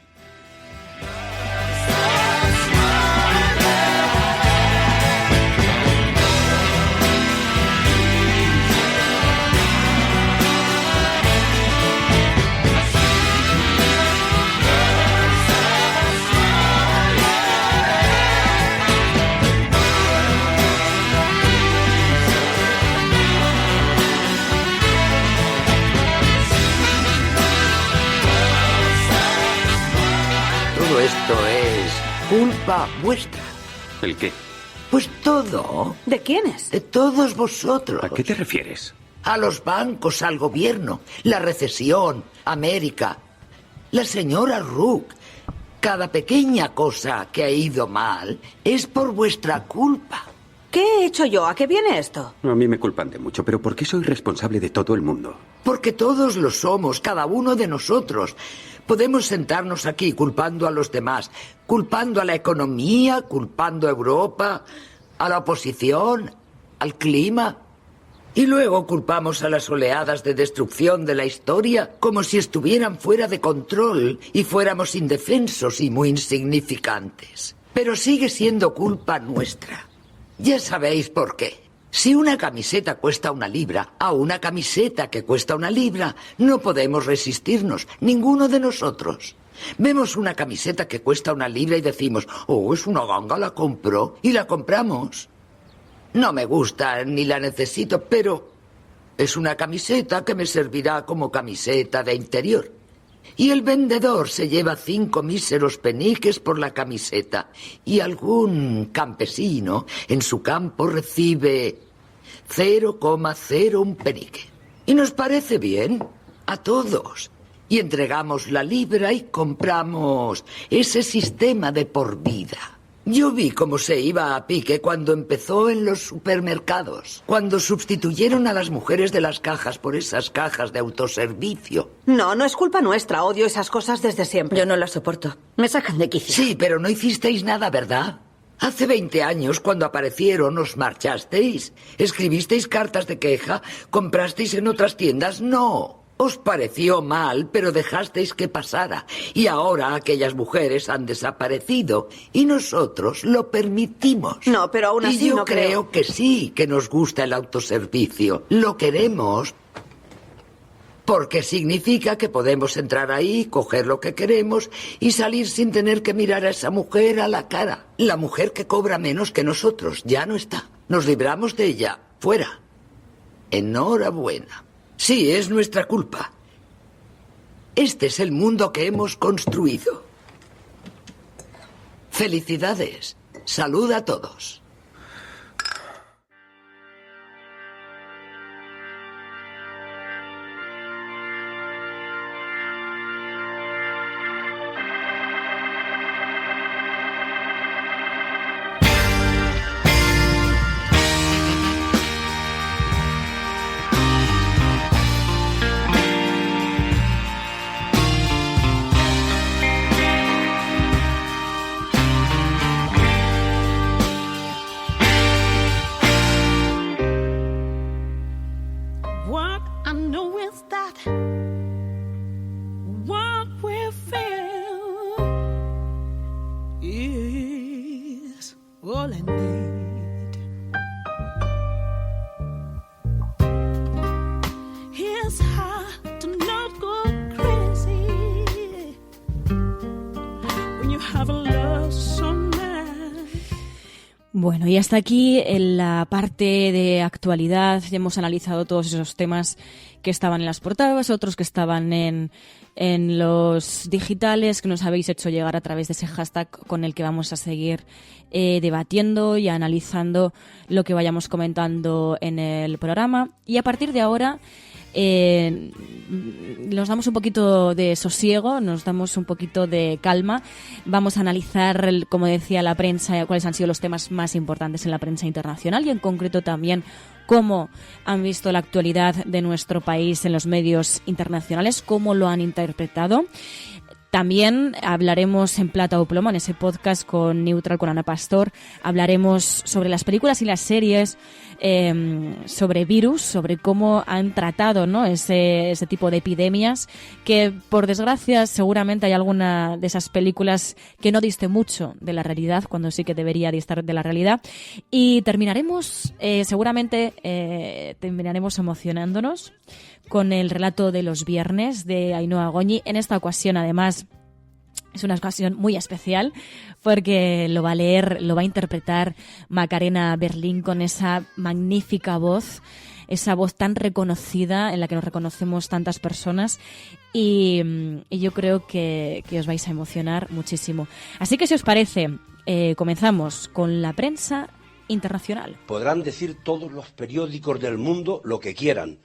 Esto es culpa vuestra. ¿El qué? Pues todo. ¿De quiénes? De todos vosotros. ¿A qué te refieres? A los bancos, al gobierno, la recesión, América, la señora Rook. Cada pequeña cosa que ha ido mal es por vuestra culpa. ¿Qué he hecho yo? ¿A qué viene esto? A mí me culpan de mucho, pero ¿por qué soy responsable de todo el mundo? Porque todos lo somos, cada uno de nosotros. Podemos sentarnos aquí culpando a los demás, culpando a la economía, culpando a Europa, a la oposición, al clima. Y luego culpamos a las oleadas de destrucción de la historia como si estuvieran fuera de control y fuéramos indefensos y muy insignificantes. Pero sigue siendo culpa nuestra. Ya sabéis por qué. Si una camiseta cuesta 1 libra, a una camiseta que cuesta 1 libra, no podemos resistirnos, ninguno de nosotros. Vemos una camiseta que cuesta 1 libra y decimos, oh, es una ganga, la compro, y la compramos. No me gusta ni la necesito, pero es una camiseta que me servirá como camiseta de interior. Y el vendedor se lleva 5 míseros peniques por la camiseta. Y algún campesino en su campo recibe 0,01 penique. Y nos parece bien a todos. y entregamos la libra y compramos ese sistema de por vida. Yo vi cómo se iba a pique cuando empezó en los supermercados, cuando sustituyeron a las mujeres de las cajas por esas cajas de autoservicio. No, no es culpa nuestra. Odio esas cosas desde siempre. Yo no las soporto. Me sacan de quicio. Sí, pero no hicisteis nada, ¿verdad? Hace 20 años, cuando aparecieron, os marchasteis. ¿Escribisteis cartas de queja? ¿Comprasteis en otras tiendas? No. Os pareció mal, pero dejasteis que pasara. Y ahora aquellas mujeres han desaparecido. Y nosotros lo permitimos. No, pero aún así y yo no creo que sí, que nos gusta el autoservicio. Lo queremos porque significa que podemos entrar ahí, coger lo que queremos y salir sin tener que mirar a esa mujer a la cara. La mujer que cobra menos que nosotros ya no está. Nos libramos de ella. Fuera. Enhorabuena. Sí, es nuestra culpa. Este es el mundo que hemos construido. Felicidades. Salud a todos. Bueno, y hasta aquí en la parte de actualidad. Ya hemos analizado todos esos temas que estaban en las portadas, otros que estaban en los digitales, que nos habéis hecho llegar a través de ese hashtag con el que vamos a seguir debatiendo y analizando lo que vayamos comentando en el programa. Y a partir de ahora nos damos un poquito de sosiego, nos damos un poquito de calma. Vamos a analizar, como decía la prensa, cuáles han sido los temas más importantes en la prensa internacional y en concreto también cómo han visto la actualidad de nuestro país en los medios internacionales, cómo lo han interpretado. También hablaremos en Plata o Plomo, en ese podcast con Neutral, con Ana Pastor, hablaremos sobre las películas y las series, sobre virus, sobre cómo han tratado, ¿no?, ese tipo de epidemias, que por desgracia seguramente hay alguna de esas películas que no diste mucho de la realidad, cuando sí que debería distar de la realidad. Y terminaremos, seguramente terminaremos emocionándonos con el relato de los viernes de Ainhoa Goñi. En esta ocasión, además, es una ocasión muy especial porque lo va a leer, lo va a interpretar Macarena Berlín con esa magnífica voz, esa voz tan reconocida en la que nos reconocemos tantas personas y yo creo que os vais a emocionar muchísimo. Así que si os parece, comenzamos con la prensa internacional. Podrán decir todos los periódicos del mundo lo que quieran.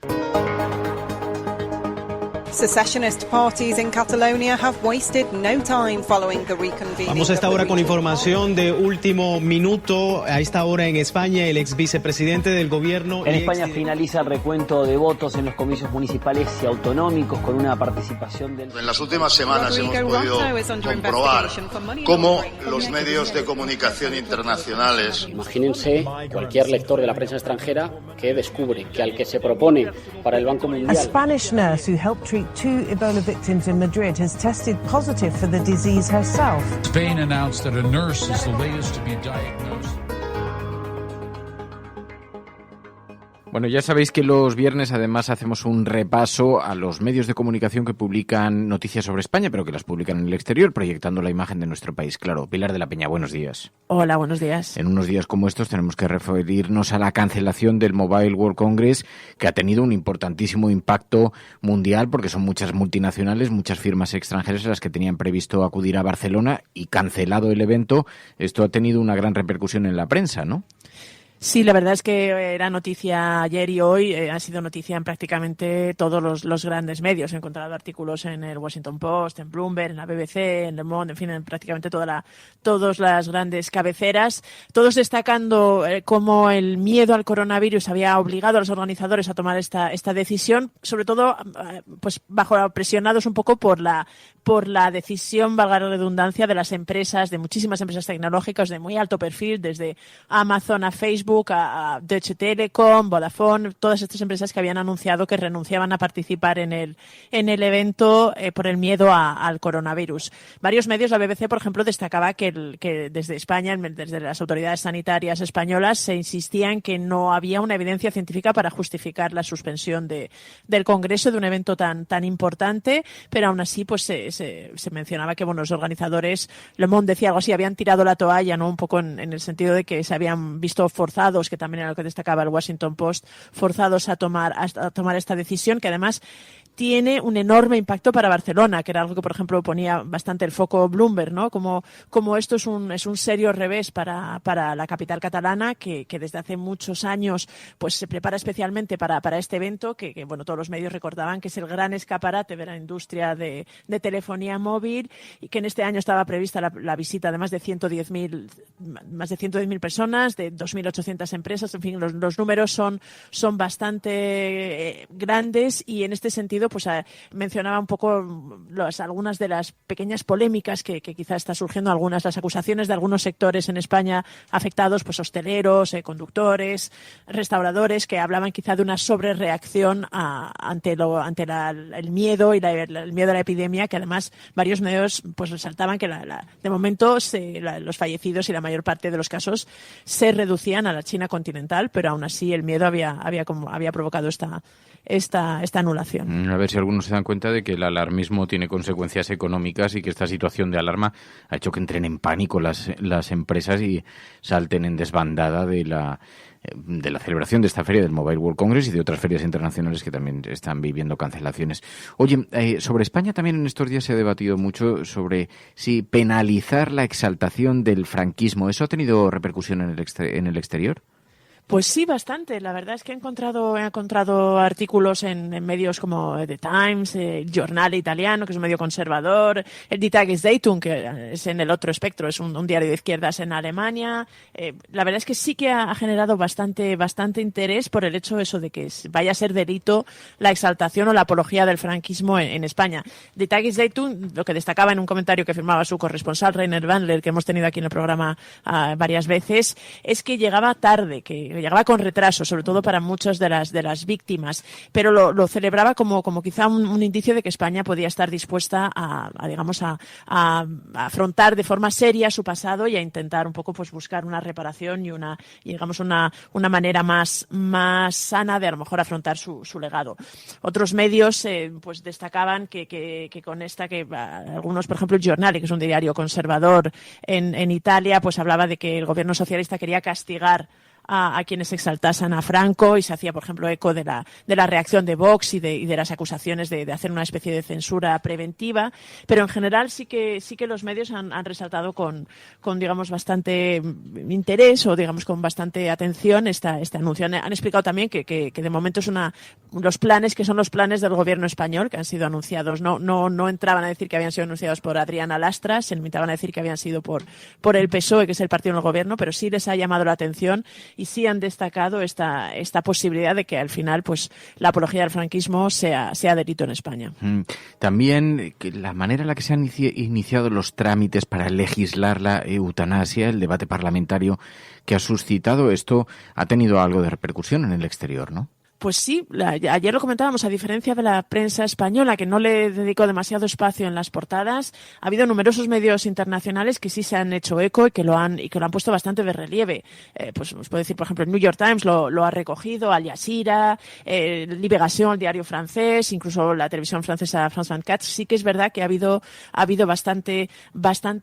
Secessionist parties in Catalonia have wasted no time following the reconvening. Vamos a esta hora con información de último minuto. A esta hora en España, el ex vicepresidente del gobierno... En España finaliza el recuento de votos en los comicios municipales y autonómicos con una participación del... En las últimas semanas hemos podido comprobar cómo los medios de comunicación internacionales... Imagínense cualquier lector de la prensa extranjera que descubre que al que se propone para el Banco Mundial... A Spanish nurse who helped treat 2 Ebola victims in Madrid has tested positive for the disease herself. Spain announced that a nurse is the latest to be diagnosed. Bueno, ya sabéis que los viernes además hacemos un repaso a los medios de comunicación que publican noticias sobre España, pero que las publican en el exterior, proyectando la imagen de nuestro país. Claro, Pilar de la Peña, buenos días. Hola, buenos días. En unos días como estos tenemos que referirnos a la cancelación del Mobile World Congress, que ha tenido un importantísimo impacto mundial, porque son muchas multinacionales, muchas firmas extranjeras las que tenían previsto acudir a Barcelona y cancelado el evento. Esto ha tenido una gran repercusión en la prensa, ¿no? Sí, la verdad es que era noticia ayer y hoy, ha sido noticia en prácticamente todos los grandes medios. He encontrado artículos en el Washington Post, en Bloomberg, en la BBC, en Le Monde, en fin, en prácticamente todas las grandes cabeceras, todos destacando cómo el miedo al coronavirus había obligado a los organizadores a tomar esta decisión, sobre todo pues presionados un poco por la decisión, valga la redundancia, de las empresas, de muchísimas empresas tecnológicas de muy alto perfil, desde Amazon a Facebook, a Deutsche Telekom, Vodafone, todas estas empresas que habían anunciado que renunciaban a participar en el evento por el miedo al coronavirus. Varios medios, la BBC, por ejemplo, destacaba que desde España, desde las autoridades sanitarias españolas, se insistía en que no había una evidencia científica para justificar la suspensión del Congreso, de un evento tan importante, pero aún así pues se mencionaba que los organizadores, Le Monde decía algo así, habían tirado la toalla, ¿no? Un poco en el sentido de que se habían visto forzados, que también era lo que destacaba el Washington Post, forzados a tomar esta decisión, que además tiene un enorme impacto para Barcelona, que era algo que, por ejemplo, ponía bastante el foco Bloomberg, ¿no? Como esto es un serio revés para la capital catalana, que desde hace muchos años pues se prepara especialmente para este evento, que todos los medios recordaban que es el gran escaparate de la industria de telefonía móvil, y que en este año estaba prevista la visita de más de 110.000 personas, de 2.800 empresas. En fin, los números son bastante grandes, y en este sentido pues mencionaba un poco algunas de las pequeñas polémicas que quizá está surgiendo, las acusaciones de algunos sectores en España afectados, pues hosteleros, conductores, restauradores, que hablaban quizá de una sobrereacción ante el miedo y el miedo a la epidemia, que además varios medios pues resaltaban que de momento los fallecidos y la mayor parte de los casos se reducían a la China continental, pero aún así el miedo había provocado esta anulación. A ver si algunos se dan cuenta de que el alarmismo tiene consecuencias económicas y que esta situación de alarma ha hecho que entren en pánico las empresas y salten en desbandada de la celebración de esta feria del Mobile World Congress y de otras ferias internacionales que también están viviendo cancelaciones. Oye, sobre España también en estos días se ha debatido mucho sobre si penalizar la exaltación del franquismo. ¿Eso ha tenido repercusión en el exterior? Pues sí, bastante. La verdad es que he encontrado artículos en medios como The Times, el Giornale italiano, que es un medio conservador, el Die Tageszeitung, que es en el otro espectro, es un diario de izquierdas en Alemania. La verdad es que sí que ha generado bastante interés por el hecho de que vaya a ser delito la exaltación o la apología del franquismo en España. Die Tageszeitung, lo que destacaba en un comentario que firmaba su corresponsal Rainer Wandler, que hemos tenido aquí en el programa varias veces, es que llegaba tarde, que llegaba con retraso, sobre todo para muchas de las víctimas, pero lo celebraba como quizá un indicio de que España podía estar dispuesta a afrontar de forma seria su pasado y a intentar un poco pues buscar una reparación y una manera más sana de a lo mejor afrontar su legado. Otros medios pues destacaban que con algunos, por ejemplo, el Giornale, que es un diario conservador en Italia, pues hablaba de que el gobierno socialista quería castigar a quienes exaltasen a Franco, y se hacía, por ejemplo, eco de la reacción de Vox y de las acusaciones de hacer una especie de censura preventiva, pero en general sí que los medios han resaltado con digamos bastante interés o digamos con bastante atención este anuncio. Han explicado también que de momento es los planes del gobierno español que han sido anunciados. No entraban a decir que habían sido anunciados por Adriana Lastra, se limitaban a decir que habían sido por el PSOE, que es el partido en el gobierno, pero sí les ha llamado la atención y sí han destacado esta posibilidad de que al final pues la apología del franquismo sea delito en España. También que la manera en la que se han iniciado los trámites para legislar la eutanasia, el debate parlamentario que ha suscitado esto, ha tenido algo de repercusión en el exterior, ¿no? Pues sí, ayer lo comentábamos, a diferencia de la prensa española, que no le dedicó demasiado espacio en las portadas, ha habido numerosos medios internacionales que sí se han hecho eco y que lo han puesto bastante de relieve. Pues os puedo decir, por ejemplo, el New York Times lo ha recogido, Al Jazeera, Libération, el diario francés, incluso la televisión francesa France 24. Sí que es verdad que ha habido bastante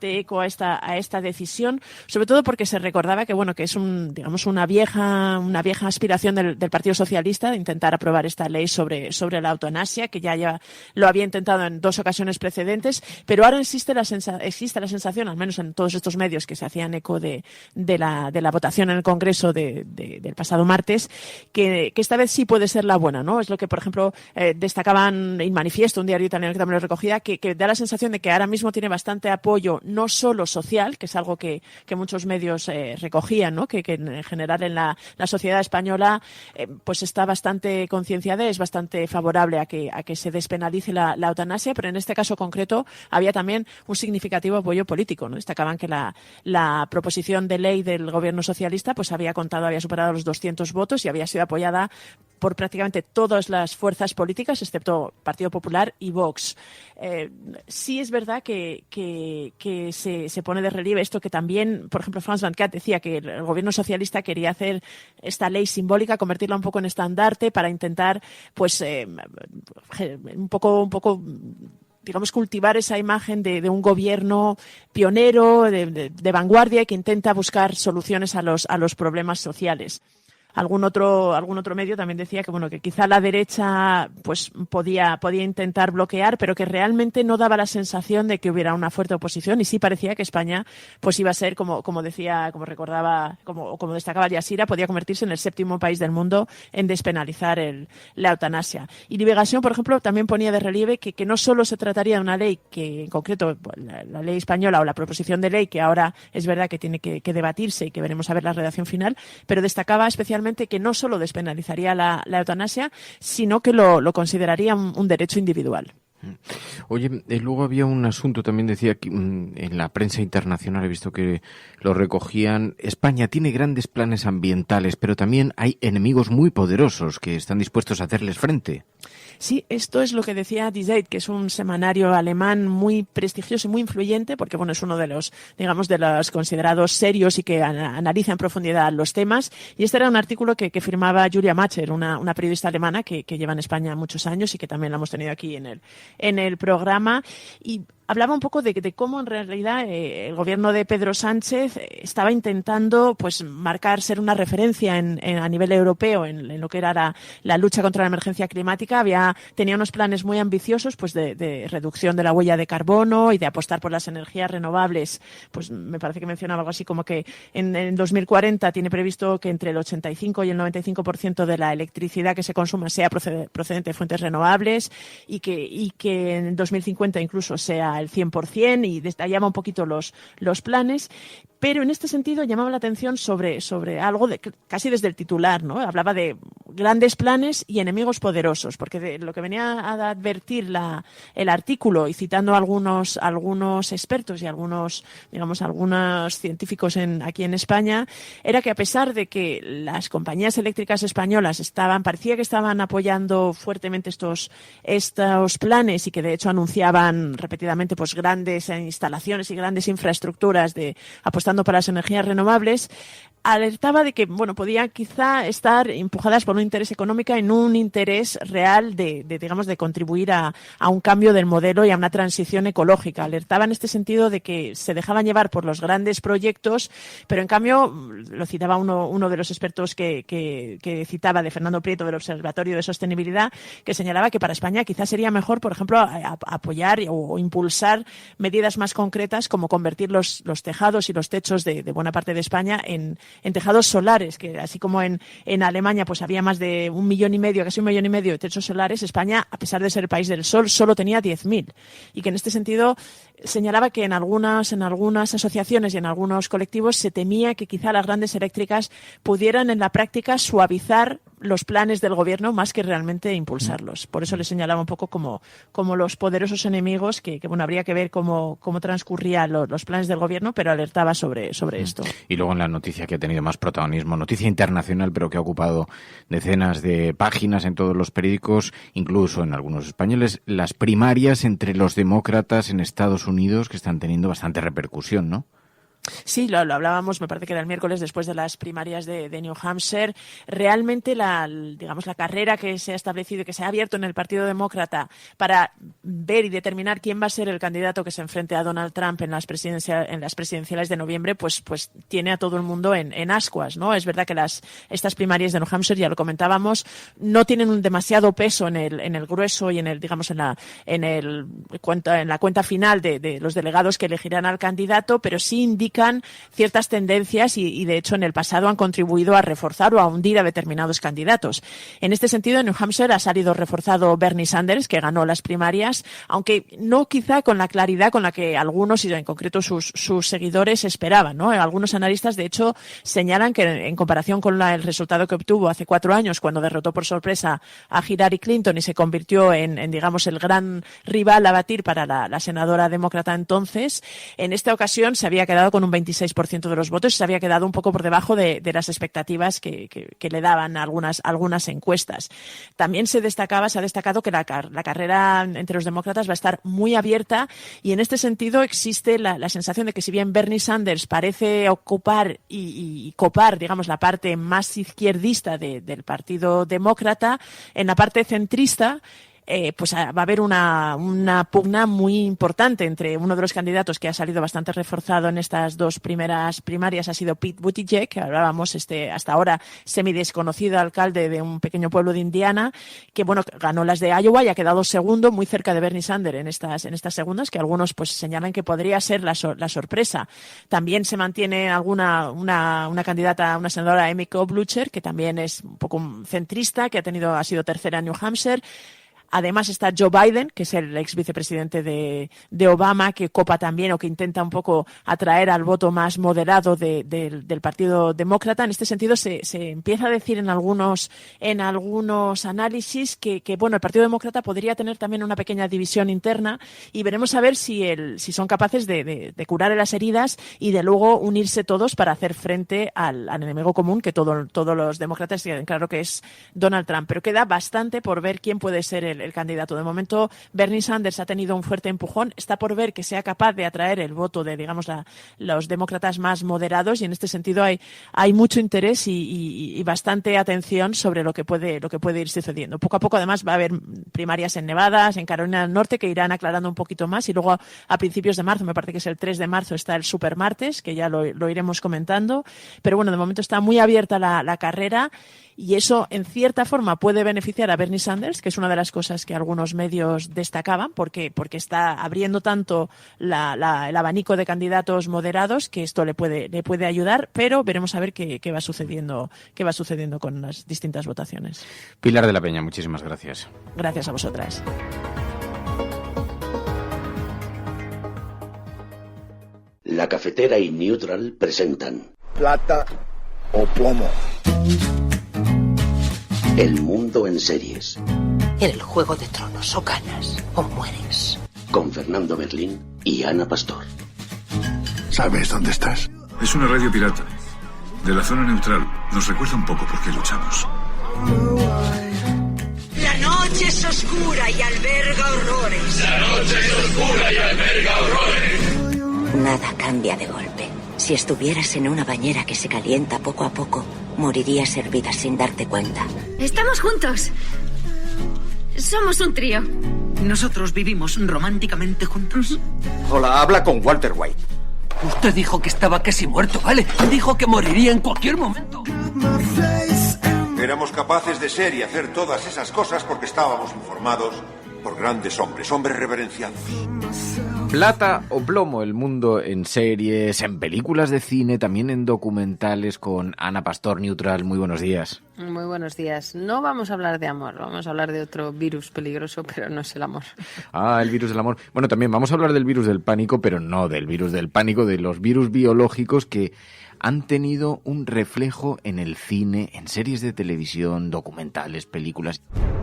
eco a esta decisión, sobre todo porque se recordaba que es una vieja aspiración del Partido Socialista, socialista de intentar aprobar esta ley sobre la eutanasia, que ya lo había intentado en 2 ocasiones precedentes, pero ahora existe la sensación, al menos en todos estos medios que se hacían eco de la votación en el Congreso del pasado martes, que esta vez sí puede ser la buena, ¿no? Es lo que, por ejemplo, destacaban en Manifiesto, un diario italiano que también lo recogía, que da la sensación de que ahora mismo tiene bastante apoyo, no solo social, que es algo que muchos medios recogían, ¿no? Que en general en la sociedad española pues está bastante concienciada, es bastante favorable a que se despenalice la eutanasia, pero en este caso concreto había también un significativo apoyo político, ¿no? Destacaban que la proposición de ley del gobierno socialista pues había superado los 200 votos y había sido apoyada por prácticamente todas las fuerzas políticas, excepto Partido Popular y Vox. Sí es verdad que se pone de relieve esto que también, por ejemplo, Frans van Kaat decía que el gobierno socialista quería hacer esta ley simbólica, convertirla un poco en estandarte para intentar, pues, un poco digamos, cultivar esa imagen de un gobierno pionero, de vanguardia, que intenta buscar soluciones a los problemas sociales. Algún otro medio también decía que quizá la derecha pues podía intentar bloquear, pero que realmente no daba la sensación de que hubiera una fuerte oposición, y sí parecía que España pues iba a ser, como destacaba Yasira, podía convertirse en el 7º país del mundo en despenalizar la eutanasia. Y Liberación, por ejemplo, también ponía de relieve que no solo se trataría de una ley que, en concreto, la ley española o la proposición de ley, que ahora es verdad que tiene que debatirse y que veremos a ver la redacción final, pero destacaba especialmente que no solo despenalizaría la eutanasia, sino que lo consideraría un derecho individual. Oye, luego había un asunto, también decía que en la prensa internacional, he visto que lo recogían, España tiene grandes planes ambientales, pero también hay enemigos muy poderosos que están dispuestos a hacerles frente. Sí, esto es lo que decía Die Zeit, que es un semanario alemán muy prestigioso y muy influyente, porque es uno de los considerados serios y que analiza en profundidad los temas. Y este era un artículo que firmaba Julia Macher, una periodista alemana que lleva en España muchos años y que también la hemos tenido aquí en el programa. Y hablaba un poco de cómo en realidad el gobierno de Pedro Sánchez estaba intentando pues ser una referencia a nivel europeo en lo que era la lucha contra la emergencia climática. Tenía unos planes muy ambiciosos pues de reducción de la huella de carbono y de apostar por las energías renovables. Pues me parece que mencionaba algo así como que en 2040 tiene previsto que entre el 85 y el 95% de la electricidad que se consuma sea procedente de fuentes renovables y que en 2050 incluso sea el 100%, y detallaba un poquito los planes. Pero en este sentido llamaba la atención sobre algo casi desde el titular, ¿no? Hablaba de grandes planes y enemigos poderosos, porque lo que venía a advertir el artículo, y citando algunos expertos y algunos científicos aquí en España, era que a pesar de que las compañías eléctricas españolas parecía que estaban apoyando fuertemente estos planes, y que de hecho anunciaban repetidamente pues grandes instalaciones y grandes infraestructuras apostando para las energías renovables, alertaba de que podía quizá estar empujadas por un interés económico en un interés real de contribuir a un cambio del modelo y a una transición ecológica. Alertaba en este sentido de que se dejaban llevar por los grandes proyectos, pero en cambio, lo citaba uno de los expertos que citaba, de Fernando Prieto, del Observatorio de Sostenibilidad, que señalaba que para España quizás sería mejor, por ejemplo, apoyar o impulsar medidas más concretas, como convertir los tejados y los techos de buena parte de España en tejados solares, que así como en Alemania pues había más de 1,5 millones, casi 1,5 millones de techos solares, España, a pesar de ser el país del sol, solo tenía 10.000. Y que en este sentido señalaba que en algunas asociaciones y en algunos colectivos se temía que quizá las grandes eléctricas pudieran en la práctica suavizar los planes del gobierno más que realmente impulsarlos. Por eso le señalaba un poco como los poderosos enemigos que habría que ver cómo transcurrían los planes del gobierno, pero alertaba sobre esto. Y luego en la noticia que ha tenido más protagonismo, noticia internacional, pero que ha ocupado decenas de páginas en todos los periódicos, incluso en algunos españoles, las primarias entre los demócratas en Estados Unidos, que están teniendo bastante repercusión, ¿no? Sí, lo hablábamos, me parece que era el miércoles después de las primarias de New Hampshire. Realmente la carrera que se ha establecido y que se ha abierto en el Partido Demócrata para ver y determinar quién va a ser el candidato que se enfrente a Donald Trump en las presidenciales de noviembre, pues tiene a todo el mundo en ascuas, ¿no? Es verdad que estas primarias de New Hampshire, ya lo comentábamos, no tienen un demasiado peso en el grueso y en la cuenta final de los delegados que elegirán al candidato, pero sí indican ciertas tendencias y de hecho en el pasado han contribuido a reforzar o a hundir a determinados candidatos. En este sentido, en New Hampshire ha salido reforzado Bernie Sanders, que ganó las primarias, aunque no quizá con la claridad con la que algunos, y en concreto sus seguidores, esperaban, ¿no? Algunos analistas, de hecho, señalan que en comparación con el resultado que obtuvo hace 4 años, cuando derrotó por sorpresa a Hillary Clinton y se convirtió en digamos, el gran rival a batir para la senadora demócrata entonces, en esta ocasión se había quedado con un 26% de los votos y se había quedado un poco por debajo de las expectativas que le daban algunas encuestas. También se ha destacado que la carrera entre los demócratas va a estar muy abierta y en este sentido existe la sensación de que si bien Bernie Sanders parece ocupar y copar, digamos, la parte más izquierdista del Partido Demócrata, en la parte centrista pues va a haber una pugna muy importante entre uno de los candidatos que ha salido bastante reforzado en estas 2 primeras primarias, ha sido Pete Buttigieg, que hablábamos, hasta ahora semidesconocido alcalde de un pequeño pueblo de Indiana, que ganó las de Iowa y ha quedado segundo, muy cerca de Bernie Sanders en estas segundas, que algunos pues señalan que podría ser la sorpresa. También se mantiene una candidata, una senadora, Amy Klobuchar, que también es un poco centrista, que ha sido tercera en New Hampshire. Además está Joe Biden, que es el ex vicepresidente de Obama, que copa también o que intenta un poco atraer al voto más moderado del Partido Demócrata. En este sentido se empieza a decir en algunos análisis que el Partido Demócrata podría tener también una pequeña división interna y veremos a ver si son capaces de curar las heridas y de luego unirse todos para hacer frente al enemigo común que todos los demócratas tienen claro que es Donald Trump. Pero queda bastante por ver quién puede ser el candidato. De momento, Bernie Sanders ha tenido un fuerte empujón. Está por ver que sea capaz de atraer el voto de, digamos, los demócratas más moderados y en este sentido hay mucho interés y bastante atención sobre lo que puede ir sucediendo. Poco a poco, además, va a haber primarias en Nevada, en Carolina del Norte, que irán aclarando un poquito más y luego a principios de marzo, me parece que es el 3 de marzo, está el Supermartes, que ya lo iremos comentando. Pero bueno, de momento está muy abierta la carrera y eso, en cierta forma, puede beneficiar a Bernie Sanders, que es una de las cosas que algunos medios destacaban, porque está abriendo tanto el abanico de candidatos moderados que esto le puede ayudar, pero veremos a ver qué va sucediendo con las distintas votaciones. Pilar de la Peña, muchísimas gracias. Gracias a vosotras. La Cafetera y Neutral presentan Plata o Plomo. El mundo en series. En el Juego de Tronos, o ganas o mueres. Con Fernando Berlín y Ana Pastor. ¿Sabes dónde estás? Es una radio pirata. De la zona neutral. Nos recuerda un poco por qué luchamos. La noche es oscura y alberga horrores. La noche es oscura y alberga horrores. Nada cambia de golpe. Si estuvieras en una bañera que se calienta poco a poco, morirías hervida sin darte cuenta. Estamos juntos. Somos un trío. ¿Nosotros vivimos románticamente juntos? Hola, habla con Walter White. Usted dijo que estaba casi muerto, ¿vale? Dijo que moriría en cualquier momento. Éramos capaces de ser y hacer todas esas cosas porque estábamos informados por grandes hombres reverenciados. Plata o plomo, el mundo en series, en películas de cine, también en documentales con Ana Pastor, Neutral. Muy buenos días. Muy buenos días. No vamos a hablar de amor, vamos a hablar de otro virus peligroso, pero no es el amor. Ah, el virus del amor. Bueno, también vamos a hablar del virus del pánico, pero no del virus del pánico, de los virus biológicos que han tenido un reflejo en el cine, en series de televisión, documentales, películas.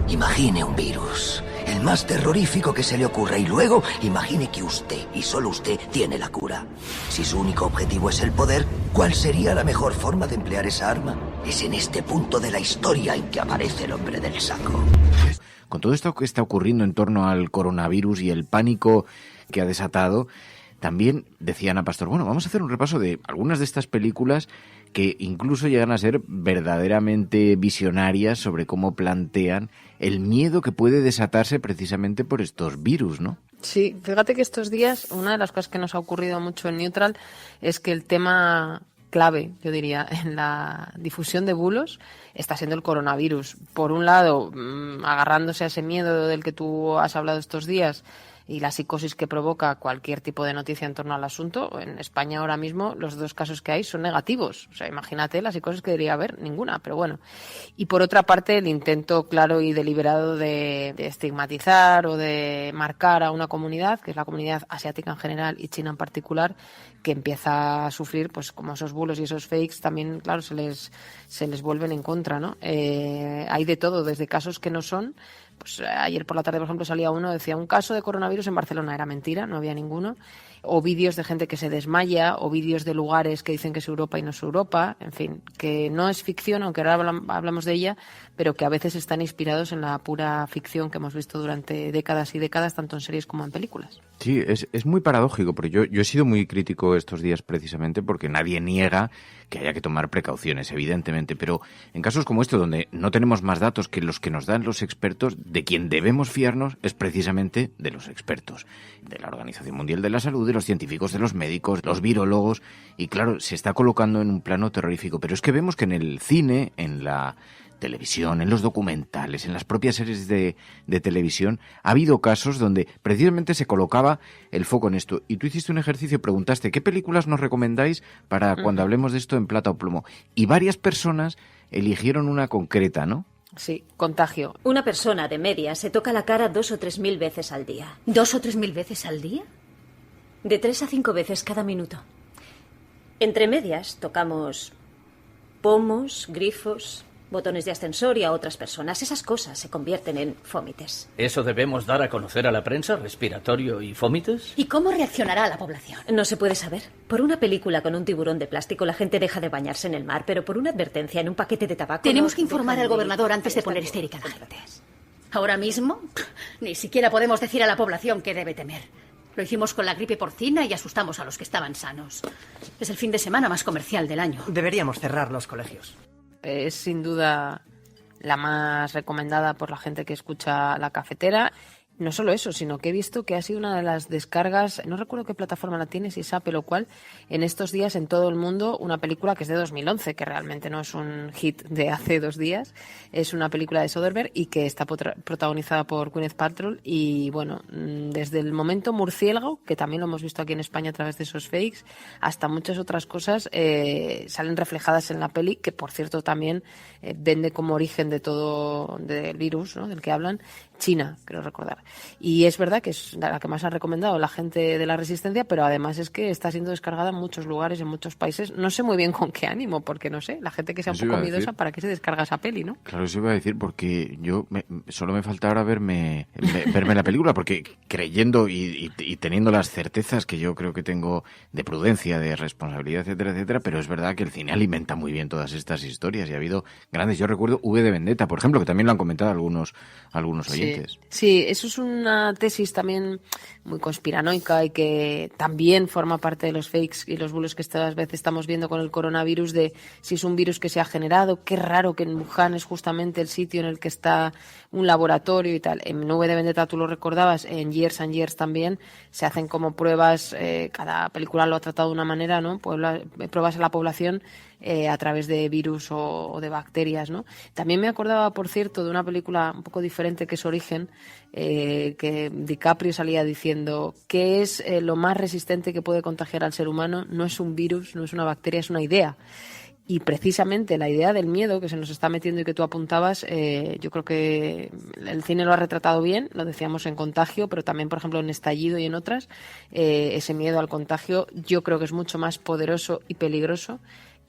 Imagine un virus, el más terrorífico que se le ocurra, y luego imagine que usted, y solo usted, tiene la cura. Si su único objetivo es el poder, ¿cuál sería la mejor forma de emplear esa arma? Es en este punto de la historia en que aparece el hombre del saco. Con todo esto que está ocurriendo en torno al coronavirus y el pánico que ha desatado, también decía Ana Pastor, bueno, vamos a hacer un repaso de algunas de estas películas que incluso llegan a ser verdaderamente visionarias sobre cómo plantean el miedo que puede desatarse precisamente por estos virus, ¿no? Sí, fíjate que estos días una de las cosas que nos ha ocurrido mucho en Neutral es que el tema clave, yo diría, en la difusión de bulos está siendo el coronavirus. Por un lado, agarrándose a ese miedo del que tú has hablado estos días y la psicosis que provoca cualquier tipo de noticia en torno al asunto. En España ahora mismo los 2 casos que hay son negativos. O sea, imagínate la psicosis que debería haber, ninguna, pero bueno. Y por otra parte, el intento claro y deliberado de estigmatizar o de marcar a una comunidad, que es la comunidad asiática en general y China en particular, que empieza a sufrir, pues como esos bulos y esos fakes también, claro, se les vuelven en contra, ¿no? Hay de todo, desde casos que no son. Pues ayer por la tarde, por ejemplo, salía uno, decía un caso de coronavirus en Barcelona, era mentira, no había ninguno, o vídeos de gente que se desmaya, o vídeos de lugares que dicen que es Europa y no es Europa, en fin, que no es ficción, aunque ahora hablamos de ella, pero que a veces están inspirados en la pura ficción que hemos visto durante décadas y décadas, tanto en series como en películas. Sí, es muy paradójico, porque yo he sido muy crítico estos días precisamente porque nadie niega que haya que tomar precauciones, evidentemente, pero en casos como este, donde no tenemos más datos que los que nos dan los expertos, de quien debemos fiarnos es precisamente de los expertos, de la Organización Mundial de la Salud, de los científicos, de los médicos, los virólogos, y claro, se está colocando en un plano terrorífico, pero es que vemos que en el cine, en la televisión, en los documentales, en las propias series de televisión, ha habido casos donde precisamente se colocaba el foco en esto. Y tú hiciste un ejercicio, preguntaste, ¿qué películas nos recomendáis para cuando hablemos de esto en Plata o Plomo? Y varias personas eligieron una concreta, ¿no? Sí, Contagio. Una persona de media se toca la cara 2 o 3 mil veces al día. ¿2 o 3 mil veces al día? De 3 a 5 veces cada minuto. Entre medias tocamos pomos, grifos, botones de ascensor y a otras personas. Esas cosas se convierten en fómites. ¿Eso debemos dar a conocer a la prensa? ¿Respiratorio y fómites? ¿Y cómo reaccionará la población? No se puede saber. Por una película con un tiburón de plástico la gente deja de bañarse en el mar, pero por una advertencia en un paquete de tabaco... Tenemos que informar al gobernador antes de poner histérica a la gente. Ahora mismo, ni siquiera podemos decir a la población qué debe temer. Lo hicimos con la gripe porcina y asustamos a los que estaban sanos. Es el fin de semana más comercial del año. Deberíamos cerrar los colegios. Es sin duda la más recomendada por la gente que escucha La Cafetera. No solo eso, sino que he visto que ha sido una de las descargas, no recuerdo qué plataforma la tiene, si es Apple o cuál, en estos días en todo el mundo, una película que es de 2011, que realmente no es un hit de hace 2 días, es una película de Soderbergh y que está protagonizada por Gwyneth Paltrow y bueno, desde el momento murciélago, que también lo hemos visto aquí en España a través de esos fakes, hasta muchas otras cosas salen reflejadas en la peli, que por cierto también vende como origen de todo, del virus, ¿no?, del que hablan, China, creo recordar. Y es verdad que es la que más ha recomendado la gente de la Resistencia, pero además es que está siendo descargada en muchos lugares, en muchos países. No sé muy bien con qué ánimo, porque no sé, la gente que sea un poco miedosa, ¿para qué se descarga esa peli, no? Claro, eso iba a decir, porque solo me falta ahora verme la película, porque creyendo y teniendo las certezas que yo creo que tengo de prudencia, de responsabilidad, etcétera, etcétera, pero es verdad que el cine alimenta muy bien todas estas historias y ha habido grandes. Yo recuerdo V de Vendetta, por ejemplo, que también lo han comentado algunos oyentes. Sí, eso es una tesis también muy conspiranoica y que también forma parte de los fakes y los bulos que estas veces estamos viendo con el coronavirus, de si es un virus que se ha generado. Qué raro que en Wuhan es justamente el sitio en el que está un laboratorio y tal. En V de Vendetta, tú lo recordabas, en Years and Years también se hacen como pruebas, cada película lo ha tratado de una manera, ¿no? Pruebas a la población a través de virus o de bacterias, ¿no? También me acordaba, por cierto, de una película un poco diferente que es Origen, que DiCaprio salía diciendo que es lo más resistente que puede contagiar al ser humano. No es un virus, no es una bacteria, es una idea. Y precisamente la idea del miedo que se nos está metiendo y que tú apuntabas, yo creo que el cine lo ha retratado bien, lo decíamos en Contagio, pero también, por ejemplo, en Estallido y en otras, ese miedo al contagio yo creo que es mucho más poderoso y peligroso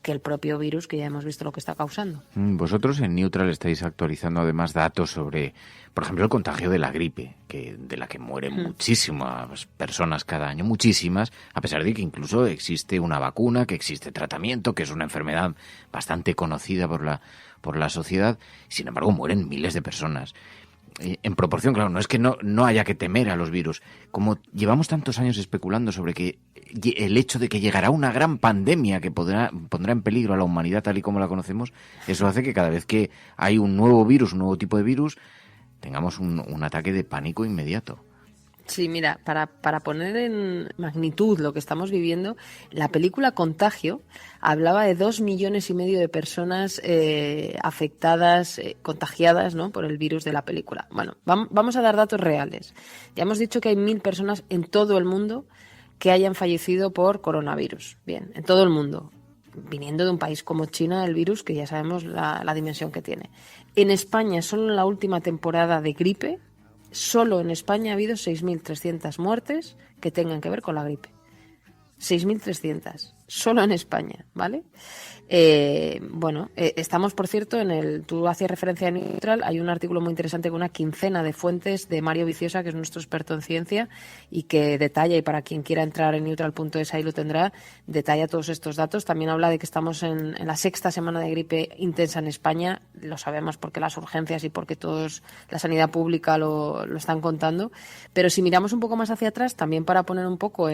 que el propio virus, que ya hemos visto lo que está causando. Vosotros en Neutral estáis actualizando además datos sobre, por ejemplo, el contagio de la gripe, de la que mueren muchísimas personas cada año, muchísimas, a pesar de que incluso existe una vacuna, que existe tratamiento, que es una enfermedad bastante conocida por la sociedad. Sin embargo, mueren miles de personas. en proporción, claro, no es que no haya que temer a los virus. Como llevamos tantos años especulando sobre que el hecho de que llegará una gran pandemia que pondrá en peligro a la humanidad tal y como la conocemos, eso hace que cada vez que hay un nuevo virus, un nuevo tipo de virus, tengamos un ataque de pánico inmediato. Sí, mira, para poner en magnitud lo que estamos viviendo, la película Contagio hablaba de 2,5 millones de personas afectadas, contagiadas, ¿no?, por el virus de la película. Bueno, vamos a dar datos reales. Ya hemos dicho que hay 1.000 personas en todo el mundo que hayan fallecido por coronavirus. Bien, en todo el mundo. Viniendo de un país como China, el virus, que ya sabemos la dimensión que tiene. En España, solo en la última temporada de gripe, solo en España ha habido 6.300 muertes que tengan que ver con la gripe. 6.300, solo en España, ¿vale? Estamos, por cierto, tú hacías referencia a Neutral, hay un artículo muy interesante con una quincena de fuentes de Mario Viciosa, que es nuestro experto en ciencia, y que detalla, y para quien quiera entrar en neutral.es ahí lo tendrá, detalla todos estos datos. También habla de que estamos en la 6ª semana de gripe intensa en España, lo sabemos porque las urgencias y porque la sanidad pública lo están contando, pero si miramos un poco más hacia atrás, también para poner un poco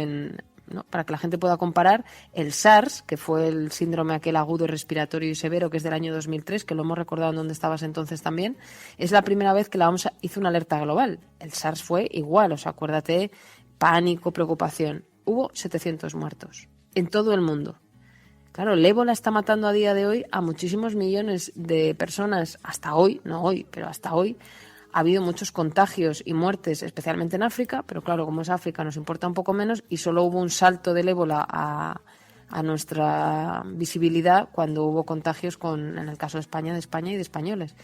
para que la gente pueda comparar, el SARS, que fue el síndrome aquel agudo respiratorio y severo, que es del año 2003, que lo hemos recordado en donde estabas entonces también, es la primera vez que la OMS hizo una alerta global. El SARS fue igual, acuérdate, pánico, preocupación. Hubo 700 muertos en todo el mundo. Claro, el ébola está matando a día de hoy a muchísimos millones de personas, hasta hoy, no hoy, pero hasta hoy. Ha habido muchos contagios y muertes, especialmente en África, pero claro, como es África nos importa un poco menos, y solo hubo un salto del ébola a nuestra visibilidad cuando hubo contagios en el caso de España y de españoles.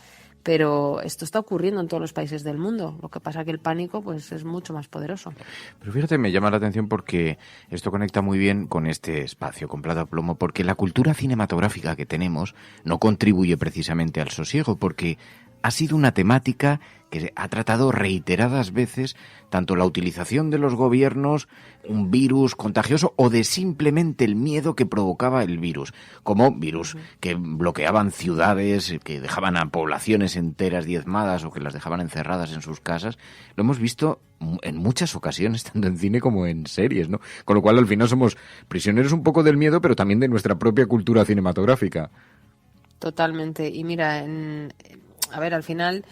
Pero esto está ocurriendo en todos los países del mundo. Lo que pasa es que el pánico pues es mucho más poderoso. Pero fíjate, me llama la atención porque esto conecta muy bien con este espacio, con Plata Plomo, porque la cultura cinematográfica que tenemos no contribuye precisamente al sosiego, porque ha sido una temática que ha tratado reiteradas veces tanto la utilización de los gobiernos, un virus contagioso o de simplemente el miedo que provocaba el virus, como virus que bloqueaban ciudades, que dejaban a poblaciones enteras diezmadas o que las dejaban encerradas en sus casas. Lo hemos visto en muchas ocasiones, tanto en cine como en series, ¿no? Con lo cual al final somos prisioneros un poco del miedo, pero también de nuestra propia cultura cinematográfica. Totalmente. Y mira, al final,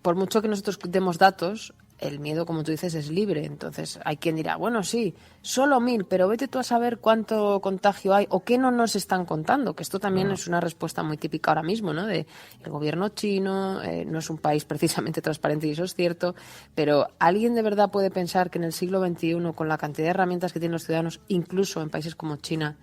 por mucho que nosotros demos datos, el miedo, como tú dices, es libre. Entonces hay quien dirá, bueno, sí, solo 1.000, pero vete tú a saber cuánto contagio hay o qué no nos están contando, que esto también es una respuesta muy típica ahora mismo, ¿no? De el gobierno chino no es un país precisamente transparente, y eso es cierto, pero ¿alguien de verdad puede pensar que en el siglo XXI, con la cantidad de herramientas que tienen los ciudadanos, incluso en países como China,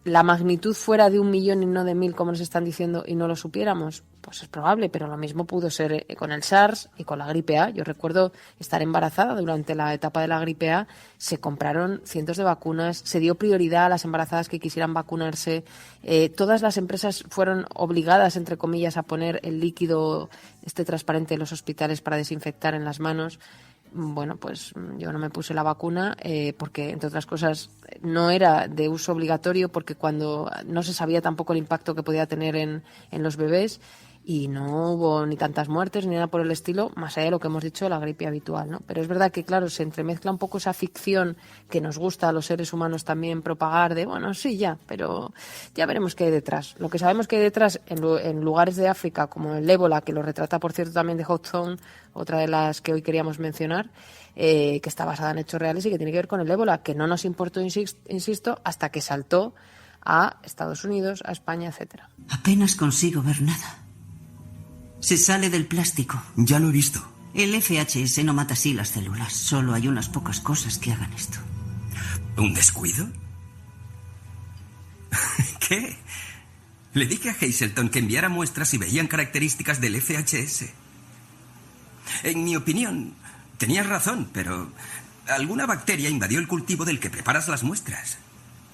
la magnitud fuera de 1 millón y no de 1.000, como nos están diciendo, y no lo supiéramos? Pues es probable, pero lo mismo pudo ser con el SARS y con la gripe A. Yo recuerdo estar embarazada durante la etapa de la gripe A, se compraron cientos de vacunas, se dio prioridad a las embarazadas que quisieran vacunarse, todas las empresas fueron obligadas, entre comillas, a poner el líquido transparente en los hospitales para desinfectar en las manos. Bueno, pues yo no me puse la vacuna porque, entre otras cosas, no era de uso obligatorio, porque cuando no se sabía tampoco el impacto que podía tener en los bebés, y no hubo ni tantas muertes ni nada por el estilo, más allá de lo que hemos dicho de la gripe habitual, ¿no? Pero es verdad que, claro, se entremezcla un poco esa ficción que nos gusta a los seres humanos también propagar de, bueno, sí, ya, pero ya veremos qué hay detrás. Lo que sabemos que hay detrás en lugares de África, como el ébola, que lo retrata, por cierto, también de Hawthorne, otra de las que hoy queríamos mencionar, que está basada en hechos reales y que tiene que ver con el ébola, que no nos importó, insisto, hasta que saltó a Estados Unidos, a España, etcétera. Apenas consigo ver nada. Se sale del plástico. Ya lo he visto. El FHS no mata así las células. Solo hay unas pocas cosas que hagan esto. ¿Un descuido? ¿Qué? Le dije a Hazelton que enviara muestras si veían características del FHS. En mi opinión, tenías razón, pero alguna bacteria invadió el cultivo del que preparas las muestras.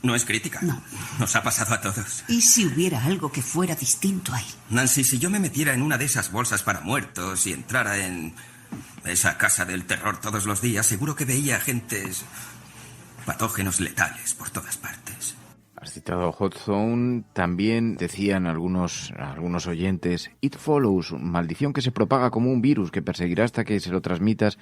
No es crítica. No. Nos ha pasado a todos. ¿Y si hubiera algo que fuera distinto ahí? Nancy, si yo me metiera en una de esas bolsas para muertos y entrara en esa casa del terror todos los días, seguro que veía agentes patógenos letales por todas partes. Has citado Hot Zone, también decían algunos oyentes, It Follows, maldición que se propaga como un virus que perseguirá hasta que se lo transmitas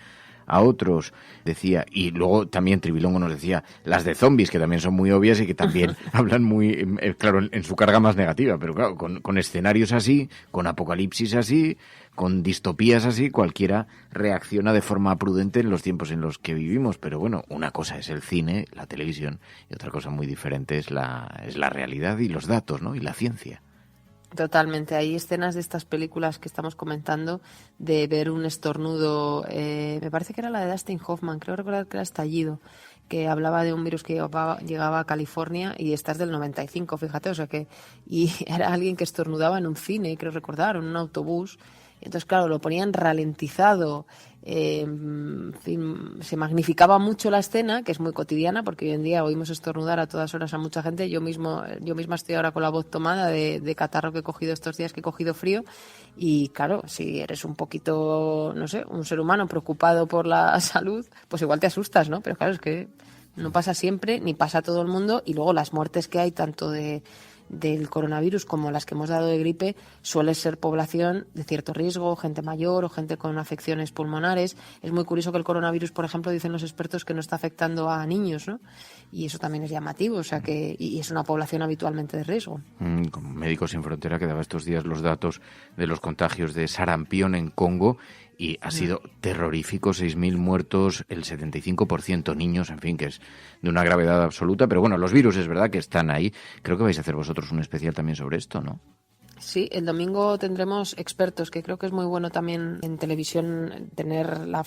a otros, decía, y luego también Tribilongo nos decía las de zombies, que también son muy obvias y que también hablan muy, claro, en su carga más negativa, pero claro, con escenarios así, con apocalipsis así, con distopías así, cualquiera reacciona de forma prudente en los tiempos en los que vivimos, pero bueno, una cosa es el cine, la televisión, y otra cosa muy diferente es la realidad y los datos, ¿no? Y la ciencia. Totalmente. Hay escenas de estas películas que estamos comentando de ver un estornudo, me parece que era la de Dustin Hoffman, creo recordar que era Estallido, que hablaba de un virus que llegaba a California, y esta es del 95, fíjate, o sea que, y era alguien que estornudaba en un cine, creo recordar, en un autobús. Entonces, claro, lo ponían ralentizado, en fin, se magnificaba mucho la escena, que es muy cotidiana, porque hoy en día oímos estornudar a todas horas a mucha gente. Yo misma estoy ahora con la voz tomada de catarro que he cogido estos días, que he cogido frío, y claro, si eres un poquito, no sé, un ser humano preocupado por la salud, pues igual te asustas, ¿no? Pero claro, es que no pasa siempre, ni pasa a todo el mundo, y luego las muertes que hay, tanto del coronavirus como las que hemos dado de gripe, suele ser población de cierto riesgo, gente mayor o gente con afecciones pulmonares. Es muy curioso que el coronavirus, por ejemplo, dicen los expertos que no está afectando a niños, ¿no? Y eso también es llamativo, o sea que y es una población habitualmente de riesgo. Como Médicos Sin Frontera que daba estos días los datos de los contagios de sarampión en Congo, y ha sido terrorífico, 6.000 muertos, el 75% niños, en fin, que es de una gravedad absoluta. Pero bueno, los virus es verdad que están ahí. Creo que vais a hacer vosotros un especial también sobre esto, ¿no? Sí, el domingo tendremos expertos, que creo que es muy bueno también en televisión tener la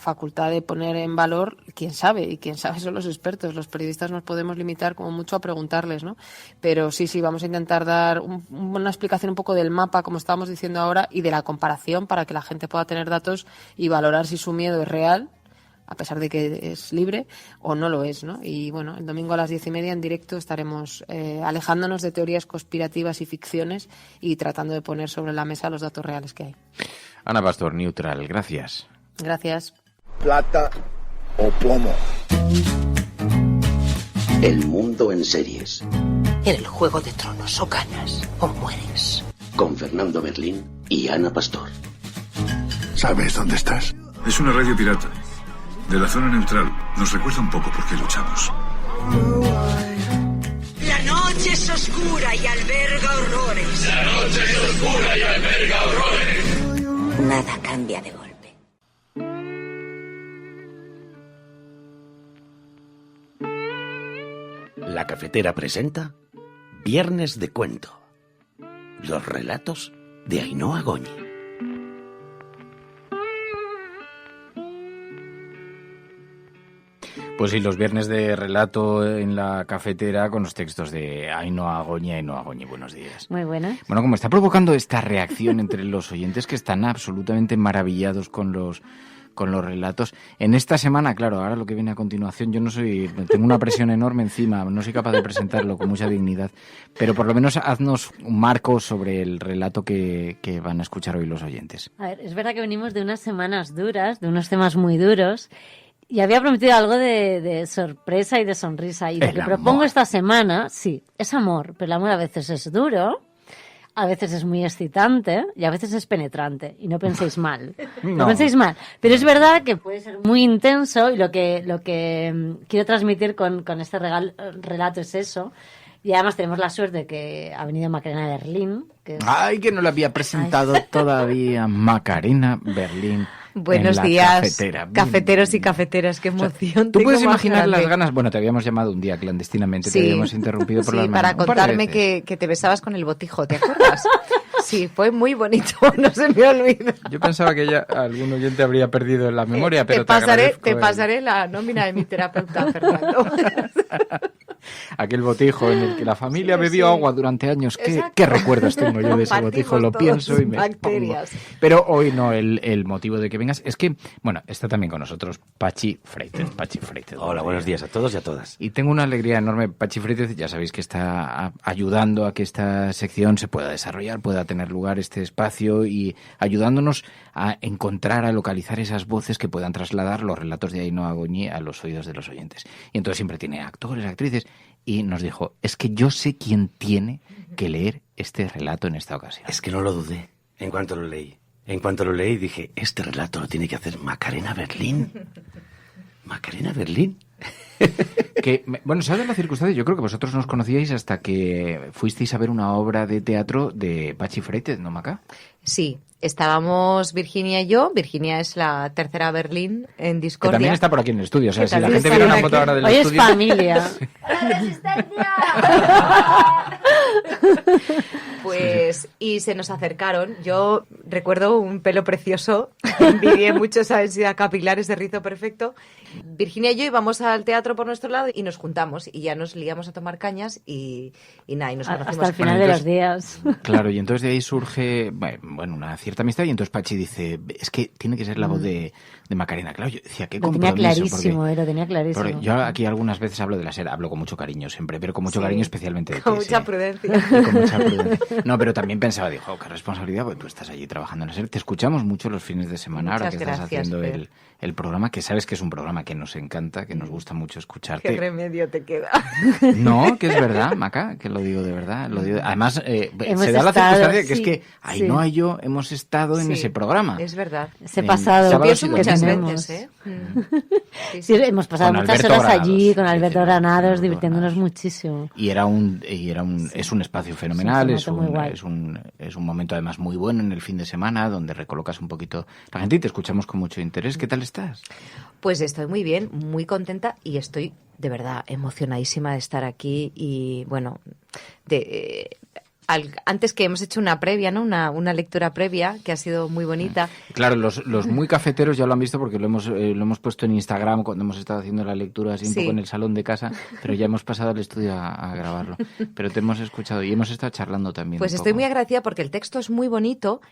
facultad de poner en valor quién sabe, y quién sabe son los expertos. Los periodistas nos podemos limitar como mucho a preguntarles, ¿no? Pero sí, vamos a intentar dar una explicación un poco del mapa, como estábamos diciendo ahora, y de la comparación, para que la gente pueda tener datos y valorar si su miedo es real, a pesar de que es libre, o no lo es, ¿no? Y bueno, el domingo a las 10:30 en directo estaremos alejándonos de teorías conspirativas y ficciones y tratando de poner sobre la mesa los datos reales que hay. Ana Pastor, Neutral, gracias. Gracias. Plata o plomo. El mundo en series. En el Juego de Tronos, o ganas o mueres. Con Fernando Berlín y Ana Pastor. ¿Sabes dónde estás? Es una radio pirata. De la zona neutral. Nos recuerda un poco por qué luchamos. La noche es oscura y alberga horrores. La noche es oscura y alberga horrores. Nada cambia de golpe. La Cafetera presenta Viernes de Cuento. Los relatos de Ainhoa Goñi. Pues sí, los viernes de relato en la cafetera con los textos de Ainhoa Goñi. Ainhoa Goñi, buenos días. Muy buenas. Bueno, como está provocando esta reacción entre los oyentes que están absolutamente maravillados con los relatos. En esta semana, claro, ahora lo que viene a continuación, tengo una presión enorme encima, no soy capaz de presentarlo con mucha dignidad, pero por lo menos haznos un marco sobre el relato que van a escuchar hoy los oyentes. A ver, es verdad que venimos de unas semanas duras, de unos temas muy duros, y había prometido algo de sorpresa y de sonrisa, y lo que propongo esta semana, sí, es amor, pero el amor a veces es duro, a veces es muy excitante y a veces es penetrante. Y no penséis mal. No penséis mal. Pero es verdad que puede ser muy intenso, y lo que quiero transmitir con este relato es eso. Y además tenemos la suerte de que ha venido Macarena Berlín. ¡Ay, que no la había presentado todavía! Macarena Berlín. Buenos días, cafeteros y cafeteras, qué emoción. Tú puedes imaginar las ganas. Bueno, te habíamos llamado un día clandestinamente, te habíamos interrumpido por las manos. Para contarme que te besabas con el botijo, ¿te acuerdas? Sí, fue muy bonito, no se me olvida. Yo pensaba que ya algún oyente habría perdido la memoria, pero te pasaré la nómina de mi terapeuta, Fernando. Aquel botijo en el que la familia bebió agua durante años. ¿Qué recuerdos tengo yo de ese botijo? Lo pienso y me bacterias. Pongo. Pero hoy no, el motivo de que vengas es que, bueno, está también con nosotros Pachi Freites. Hola, buenos días a todos y a todas. Y tengo una alegría enorme. Pachi Freites, ya sabéis que está ayudando a que esta sección se pueda desarrollar, pueda tener lugar este espacio y ayudándonos a encontrar, a localizar esas voces que puedan trasladar los relatos de Ainhoa Goñi a los oídos de los oyentes. Y entonces siempre tiene actores, actrices, y nos dijo, es que yo sé quién tiene que leer este relato en esta ocasión. Es que no lo dudé en cuanto lo leí. En cuanto lo leí dije, este relato lo tiene que hacer Macarena Berlín. ¿Macarena Berlín? Que, bueno, ¿sabes la circunstancia? Yo creo que vosotros nos conocíais hasta que fuisteis a ver una obra de teatro de Patxi Freites, ¿no, Maca? Sí, estábamos Virginia y yo. Virginia es la tercera Berlín en Discordia. Que también está por aquí en el estudio. O sea, si la también gente está viera una aquí. foto ahora del Hoy estudio... es familia. Pues, y se nos acercaron. Yo recuerdo un pelo precioso, envidié mucho esa densidad capilar, ese rizo perfecto. Virginia y yo íbamos al teatro por nuestro lado y nos juntamos y ya nos liamos a tomar cañas y nada, y nos conocimos. Hasta el final de los días. Claro, y entonces de ahí surge, bueno, una cierta amistad y entonces Patxi dice, es que tiene que ser la voz de Macarena. Claro, yo decía, qué Lo compromiso. tenía clarísimo, lo tenía clarísimo. Porque yo aquí algunas veces hablo de la SER, hablo con mucho cariño siempre, pero con mucho cariño especialmente de ti. Con mucha sí. prudencia. Y con mucha prudencia. No, pero también pensaba, dijo, qué responsabilidad, porque tú estás allí trabajando en la SER. Te escuchamos mucho los fines de semana, ahora que estás haciendo el programa, que sabes que es un programa que nos encanta, que nos gusta mucho escucharte. ¿Qué remedio te queda? No, que es verdad, Maca, que lo digo de verdad. Lo digo. Además, se da la estado, circunstancia que es sí, que Ainhoa y yo hemos estado en ese programa. Es verdad. Ese pasado. Lo pienso muchas tenemos. veces, ¿eh? Sí, hemos pasado Con muchas Alberto horas Granados, allí con Alberto Granados, divirtiéndonos muchísimo. Y es un espacio fenomenal, Es un formato muy guay. es un momento además muy bueno en el fin de semana donde recolocas un poquito la gente y te escuchamos con mucho interés. ¿Qué tal estás? Pues estoy muy bien, muy contenta y estoy de verdad emocionadísima de estar aquí y bueno, antes que hemos hecho una previa, ¿no? Una lectura previa que ha sido muy bonita. Claro, los muy cafeteros ya lo han visto porque lo hemos puesto en Instagram cuando hemos estado haciendo la lectura así un poco en el salón de casa, pero ya hemos pasado al estudio a grabarlo. Pero te hemos escuchado y hemos estado charlando también. Pues un estoy poco. muy agradecida porque el texto es muy bonito.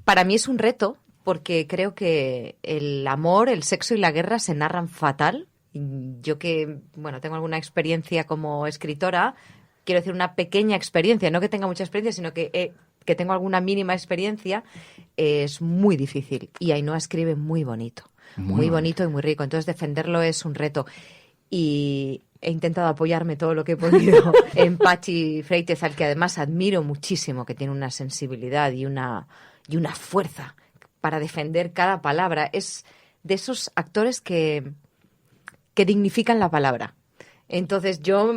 Para mí es un reto porque creo que el amor, el sexo y la guerra se narran fatal. Yo que, bueno, tengo alguna experiencia como escritora, quiero decir una pequeña experiencia, no que tenga mucha experiencia, sino que tengo alguna mínima experiencia, es muy difícil. Y Ainhoa escribe muy bonito, muy bonito y muy rico. Entonces defenderlo es un reto. Y he intentado apoyarme todo lo que he podido en Patxi Freites, al que además admiro muchísimo, que tiene una sensibilidad y una fuerza para defender cada palabra. Es de esos actores que dignifican la palabra. Entonces yo,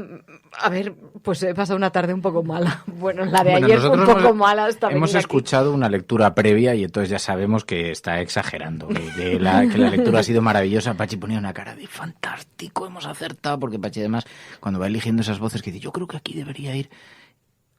a ver, pues he pasado una tarde un poco mala. Bueno, la de ayer fue un poco mala hasta venir hemos aquí. escuchado una lectura previa y entonces ya sabemos que está exagerando, que la lectura ha sido maravillosa. Patxi ponía una cara de fantástico, hemos acertado, porque Patxi además cuando va eligiendo esas voces que dice, yo creo que aquí debería ir,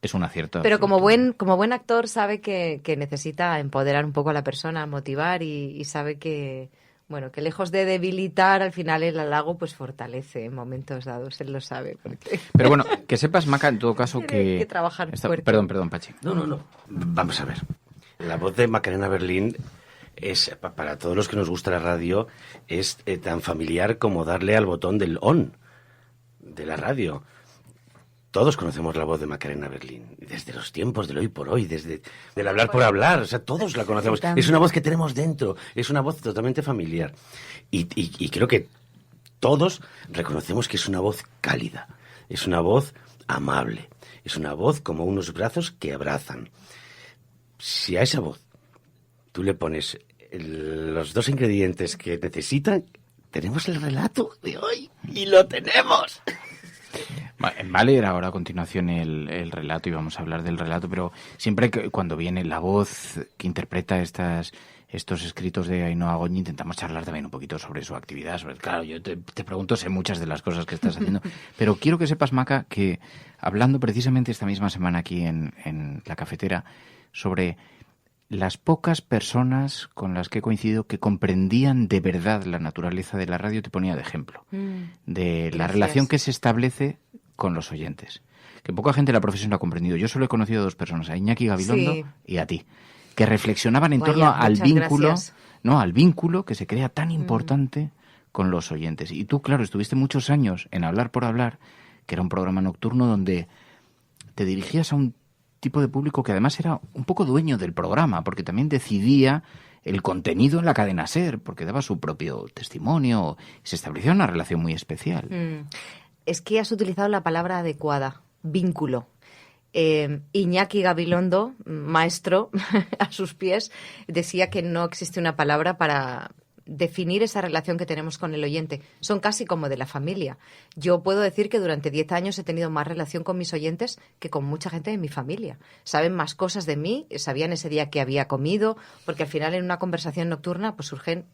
es un acierto. Pero como buen actor sabe que necesita empoderar un poco a la persona, motivar y sabe que... Bueno, que lejos de debilitar, al final el halago pues fortalece en momentos dados, él lo sabe. Porque... Pero bueno, que sepas, Maca, en todo caso que... Hay que trabajar fuerte. Perdón, Patxi. No. Vamos a ver. La voz de Macarena Berlín es, para todos los que nos gusta la radio, es tan familiar como darle al botón del on de la radio. Todos conocemos la voz de Macarena Berlín, desde los tiempos del hoy por hoy, desde del hablar por hablar, o sea, todos la conocemos. Es una voz que tenemos dentro, es una voz totalmente familiar. Y creo que todos reconocemos que es una voz cálida, es una voz amable, es una voz como unos brazos que abrazan. Si a esa voz tú le pones los dos ingredientes que necesitan, tenemos el relato de hoy, y lo tenemos. Va a leer ahora a continuación el relato y vamos a hablar del relato, pero siempre que cuando viene la voz que interpreta estos escritos de Ainhoa Goñi intentamos charlar también un poquito sobre su actividad. Claro, yo te pregunto, sé muchas de las cosas que estás haciendo, pero quiero que sepas, Maca, que hablando precisamente esta misma semana aquí en la cafetera sobre las pocas personas con las que he coincidido que comprendían de verdad la naturaleza de la radio, te ponía de ejemplo, de la relación que se establece con los oyentes. Que poca gente de la profesión lo ha comprendido. Yo solo he conocido a dos personas, a Iñaki Gabilondo y a ti, que reflexionaban en torno al vínculo, al vínculo que se crea tan importante con los oyentes. Y tú, claro, estuviste muchos años en Hablar por Hablar, que era un programa nocturno donde te dirigías a un tipo de público que además era un poco dueño del programa, porque también decidía el contenido en la cadena SER, porque daba su propio testimonio, se establecía una relación muy especial. Es que has utilizado la palabra adecuada, vínculo. Iñaki Gabilondo, maestro, a sus pies, decía que no existe una palabra para definir esa relación que tenemos con el oyente. Son casi como de la familia. Yo puedo decir que durante 10 años he tenido más relación con mis oyentes que con mucha gente de mi familia. Saben más cosas de mí, sabían ese día que había comido, porque al final en una conversación nocturna pues surgen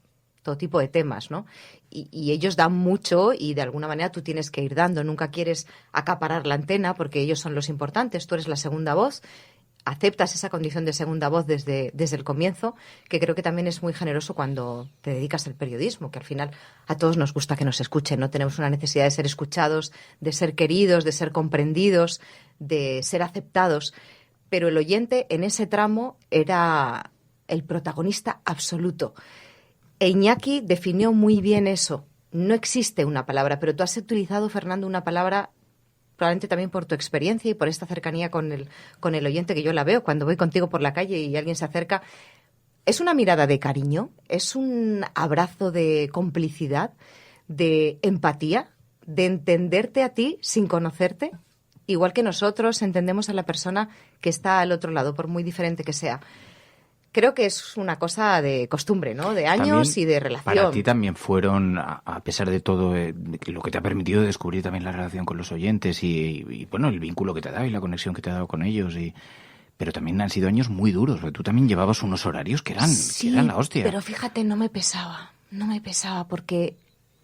todo tipo de temas, ¿no? Y ellos dan mucho y de alguna manera tú tienes que ir dando. Nunca quieres acaparar la antena porque ellos son los importantes. Tú eres la segunda voz. Aceptas esa condición de segunda voz desde el comienzo, que creo que también es muy generoso cuando te dedicas al periodismo, que al final a todos nos gusta que nos escuchen, ¿no? Tenemos una necesidad de ser escuchados, de ser queridos, de ser comprendidos, de ser aceptados. Pero el oyente en ese tramo era el protagonista absoluto. E Iñaki definió muy bien eso. No existe una palabra, pero tú has utilizado, Fernando, una palabra probablemente también por tu experiencia y por esta cercanía con el oyente, que yo la veo cuando voy contigo por la calle y alguien se acerca. Es una mirada de cariño, es un abrazo de complicidad, de empatía, de entenderte a ti sin conocerte, igual que nosotros entendemos a la persona que está al otro lado, por muy diferente que sea. Creo que es una cosa de costumbre, ¿no? De años también, y de relación. Para ti también fueron, a pesar de todo, lo que te ha permitido descubrir también la relación con los oyentes y bueno, el vínculo que te ha dado y la conexión que te ha dado con ellos. Pero también han sido años muy duros, porque tú también llevabas unos horarios que eran la hostia. Pero fíjate, no me pesaba, porque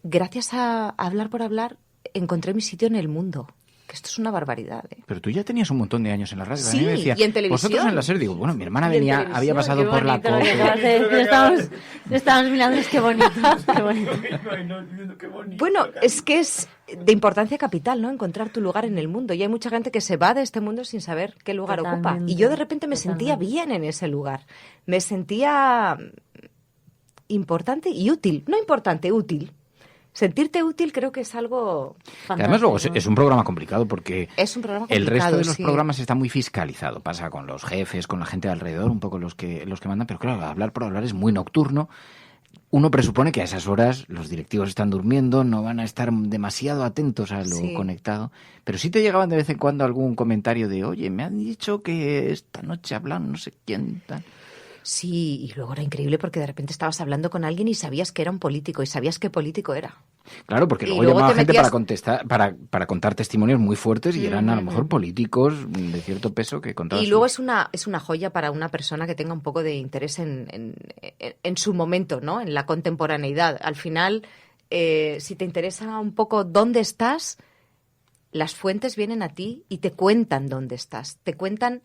gracias a Hablar por Hablar encontré mi sitio en el mundo. Esto es una barbaridad, ¿eh? Pero tú ya tenías un montón de años en la radio. Sí, a mí me decía, y en televisión. Vosotros en la SER, digo, bueno, mi hermana había pasado por la COPE. Estábamos mirando, es que bonito, qué bonito. Bueno, es que es de importancia capital, ¿no? Encontrar tu lugar en el mundo. Y hay mucha gente que se va de este mundo sin saber qué lugar ocupa. Y yo de repente me sentía bien en ese lugar. Me sentía importante y útil. No importante, útil. Sentirte útil creo que es algo fantástico. Además luego es un programa complicado porque es un programa complicado, el resto de los programas está muy fiscalizado. Pasa con los jefes, con la gente de alrededor, un poco los que mandan, pero claro, Hablar por Hablar es muy nocturno. Uno presupone que a esas horas los directivos están durmiendo, no van a estar demasiado atentos a lo conectado, pero sí te llegaban de vez en cuando algún comentario de, oye, me han dicho que esta noche hablan no sé quién tal. Sí, y luego era increíble porque de repente estabas hablando con alguien y sabías que era un político y sabías qué político era. Claro, porque luego llamaba gente para contar testimonios muy fuertes y eran a lo mejor políticos de cierto peso que contaban. Y luego es una joya para una persona que tenga un poco de interés en su momento, ¿no? En la contemporaneidad. Al final, si te interesa un poco dónde estás, las fuentes vienen a ti y te cuentan dónde estás. Te cuentan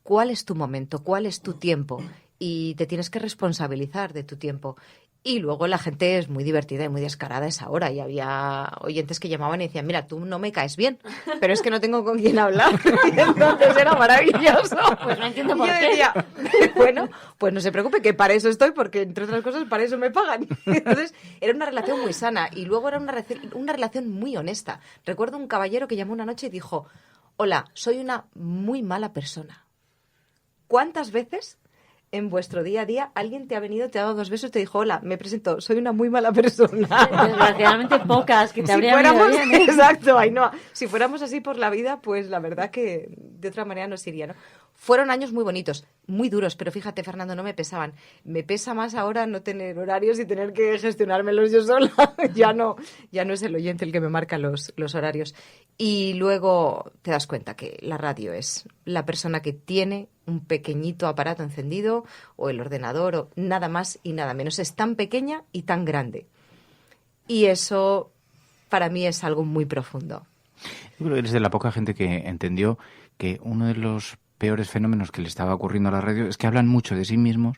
cuál es tu momento, cuál es tu tiempo. Y te tienes que responsabilizar de tu tiempo. Y luego la gente es muy divertida y muy descarada a esa hora. Y había oyentes que llamaban y decían, mira, tú no me caes bien, pero es que no tengo con quién hablar. Y entonces era maravilloso. Pues no entiendo por qué. Yo decía, bueno, pues no se preocupe, que para eso estoy, porque entre otras cosas para eso me pagan. Entonces era una relación muy sana. Y luego era una relación muy honesta. Recuerdo un caballero que llamó una noche y dijo, hola, soy una muy mala persona. ¿Cuántas veces en vuestro día a día alguien te ha venido, te ha dado 2 besos y te dijo, hola, me presento, soy una muy mala persona? Desgraciadamente pocas que te habrían venido bien, ¿eh? Exacto, Ainhoa. Si fuéramos así por la vida, pues la verdad que de otra manera nos iría, ¿no? Fueron años muy bonitos, muy duros, pero fíjate, Fernando, no me pesaban. Me pesa más ahora no tener horarios y tener que gestionármelos yo sola. ya no es el oyente el que me marca los horarios. Y luego te das cuenta que la radio es la persona que tiene un pequeñito aparato encendido o el ordenador o nada más y nada menos. Es tan pequeña y tan grande. Y eso para mí es algo muy profundo. Yo creo que eres de la poca gente que entendió que uno de los peores fenómenos que le estaba ocurriendo a la radio es que hablan mucho de sí mismos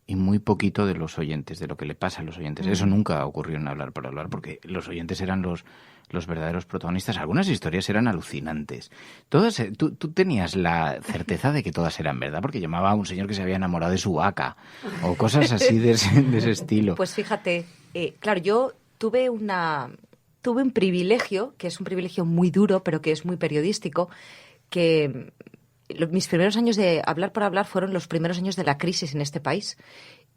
y muy poquito de los oyentes, de lo que le pasa a los oyentes. Eso nunca ocurrió en Hablar por Hablar, porque los oyentes eran los verdaderos protagonistas. Algunas historias eran alucinantes. Todas, tú tenías la certeza de que todas eran verdad, porque llamaba a un señor que se había enamorado de su vaca, o cosas así de ese estilo. Pues fíjate, claro, yo tuve un privilegio, que es un privilegio muy duro, pero que es muy periodístico, que mis primeros años de hablar por hablar fueron los primeros años de la crisis en este país.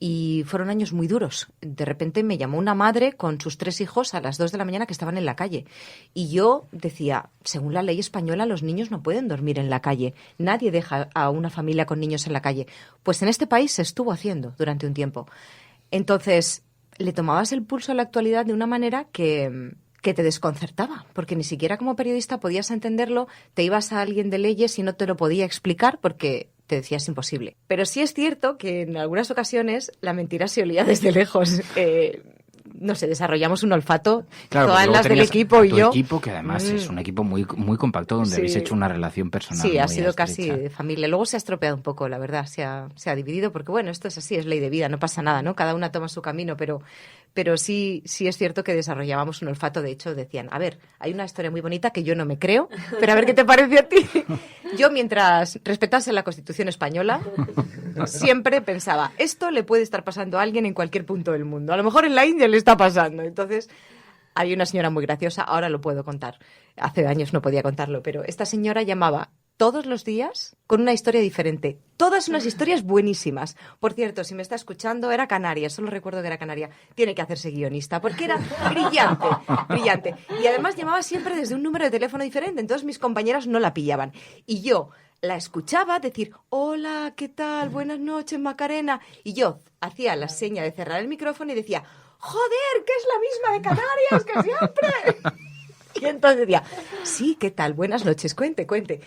Y fueron años muy duros. De repente me llamó una madre con sus 3 hijos a las 2 de la mañana que estaban en la calle. Y yo decía, según la ley española, los niños no pueden dormir en la calle. Nadie deja a una familia con niños en la calle. Pues en este país se estuvo haciendo durante un tiempo. Entonces, le tomabas el pulso a la actualidad de una manera que te desconcertaba, porque ni siquiera como periodista podías entenderlo, te ibas a alguien de leyes y no te lo podía explicar porque te decías imposible. Pero sí es cierto que en algunas ocasiones la mentira se olía desde lejos. No sé, desarrollamos un olfato, claro, todas las del equipo y yo. Equipo, que además es un equipo muy, muy compacto donde habéis hecho una relación personal. Sí, muy ha sido estrecha. casi de familia. Luego se ha estropeado un poco, la verdad, se ha dividido, porque bueno, esto es así, es ley de vida, no pasa nada, ¿no? Cada una toma su camino, pero sí es cierto que desarrollábamos un olfato. De hecho, decían, a ver, hay una historia muy bonita que yo no me creo, pero a ver qué te parece a ti. Yo, mientras respetase la Constitución española, siempre pensaba, esto le puede estar pasando a alguien en cualquier punto del mundo. A lo mejor en la India le está pasando. Entonces, hay una señora muy graciosa, ahora lo puedo contar. Hace años no podía contarlo, pero esta señora llamaba todos los días con una historia diferente. Todas unas historias buenísimas. Por cierto, si me está escuchando, era canaria, solo recuerdo que era canaria. Tiene que hacerse guionista, porque era brillante, brillante. Y además llamaba siempre desde un número de teléfono diferente, entonces mis compañeras no la pillaban. Y yo la escuchaba decir, hola, ¿qué tal? Buenas noches, Macarena. Y yo hacía la seña de cerrar el micrófono y decía, joder, que es la misma de Canarias, que siempre. Y entonces decía, sí, ¿qué tal? Buenas noches, cuente.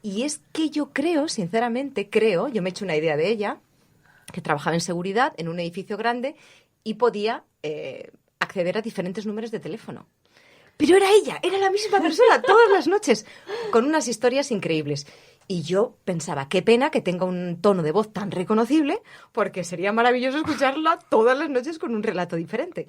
Y es que yo creo, sinceramente, yo me he hecho una idea de ella, que trabajaba en seguridad en un edificio grande y podía acceder a diferentes números de teléfono. Pero era ella, era la misma persona todas las noches, con unas historias increíbles. Y yo pensaba, qué pena que tenga un tono de voz tan reconocible, porque sería maravilloso escucharla todas las noches con un relato diferente.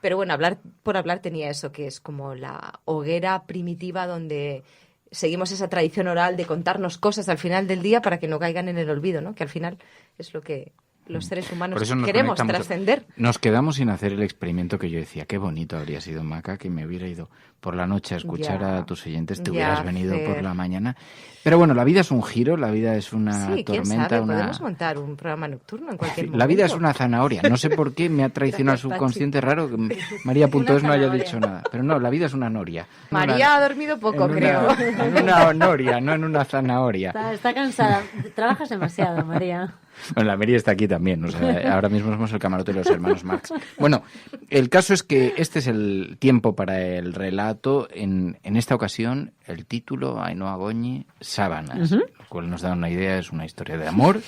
Pero bueno, hablar por hablar tenía eso, que es como la hoguera primitiva donde seguimos esa tradición oral de contarnos cosas al final del día para que no caigan en el olvido, ¿no? Que al final es lo que los seres humanos queremos trascender. Nos quedamos sin hacer el experimento que yo decía, qué bonito habría sido, Maca, que me hubiera ido por la noche a escuchar a tus oyentes, te hubieras venido por la mañana. Pero bueno, la vida es un giro, la vida es una tormenta. ¿Quién sabe? Podemos montar un programa nocturno en cualquier momento. La vida es una zanahoria. No sé por qué me ha traicionado el subconsciente raro que María.es no haya dicho nada. Pero no, la vida es una noria. María ha dormido poco, creo. En una noria, no en una zanahoria. Está cansada. Trabajas demasiado, María. Bueno, la Mary está aquí también. O sea, ahora mismo somos el camarote de los hermanos Marx. Bueno, el caso es que este es el tiempo para el relato. En esta ocasión, el título, Ainhoa Goñi, Sábanas, lo cual nos da una idea, es una historia de amor,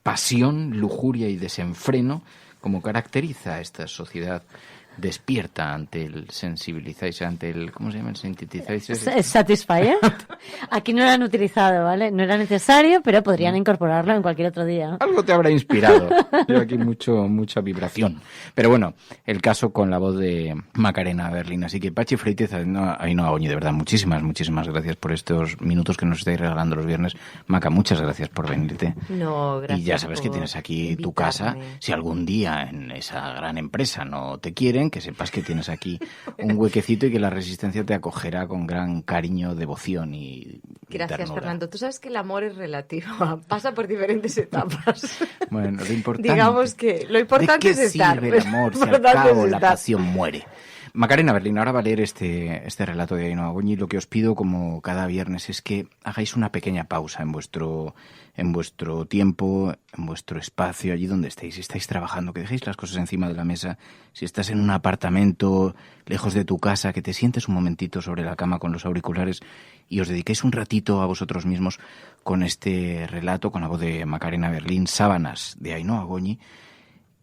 pasión, lujuria y desenfreno, como caracteriza a esta sociedad despierta ante el sensibilizáis, ante el, ¿cómo se llama? El sintetizáis. Satisfyer. Aquí no lo han utilizado, ¿vale? No era necesario, pero podrían incorporarlo en cualquier otro día. Algo te habrá inspirado. Yo aquí mucha vibración. Pero bueno, el caso con la voz de Macarena Berlín. Así que Pachi Freitez, Ainhoa Goñi, de verdad, muchísimas gracias por estos minutos que nos estáis regalando los viernes. Maca, muchas gracias por venirte. No, gracias. Y ya sabes que tienes aquí invitarme. Tu casa. Si algún día en esa gran empresa no te quieren, que sepas que tienes aquí un huequecito y que la Resistencia te acogerá con gran cariño, devoción y gracias, ternura. Fernando. Tú sabes que el amor es relativo, pasa por diferentes etapas. Bueno, lo importante... Digamos que lo importante es estar. ¿De qué sirve el amor si al cabo la pasión muere? Macarena Berlín, ahora va a leer este relato de Ainhoa Goñi. Lo que os pido, como cada viernes, es que hagáis una pequeña pausa en vuestro tiempo, en vuestro espacio, allí donde estéis. Si estáis trabajando, que dejéis las cosas encima de la mesa. Si estás en un apartamento lejos de tu casa, que te sientes un momentito sobre la cama con los auriculares y os dediquéis un ratito a vosotros mismos con este relato, con la voz de Macarena Berlín, Sábanas, de Ainhoa Goñi,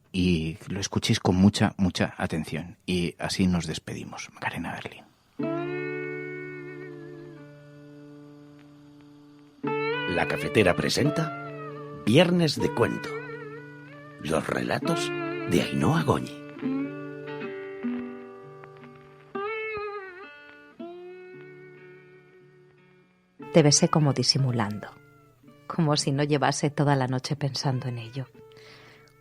y lo escuchéis con mucha atención. Y así nos despedimos. Macarena Berlín. La Cafetera presenta Viernes de Cuento. Los relatos de Ainhoa Goñi. Te besé como disimulando, como si no llevase toda la noche pensando en ello,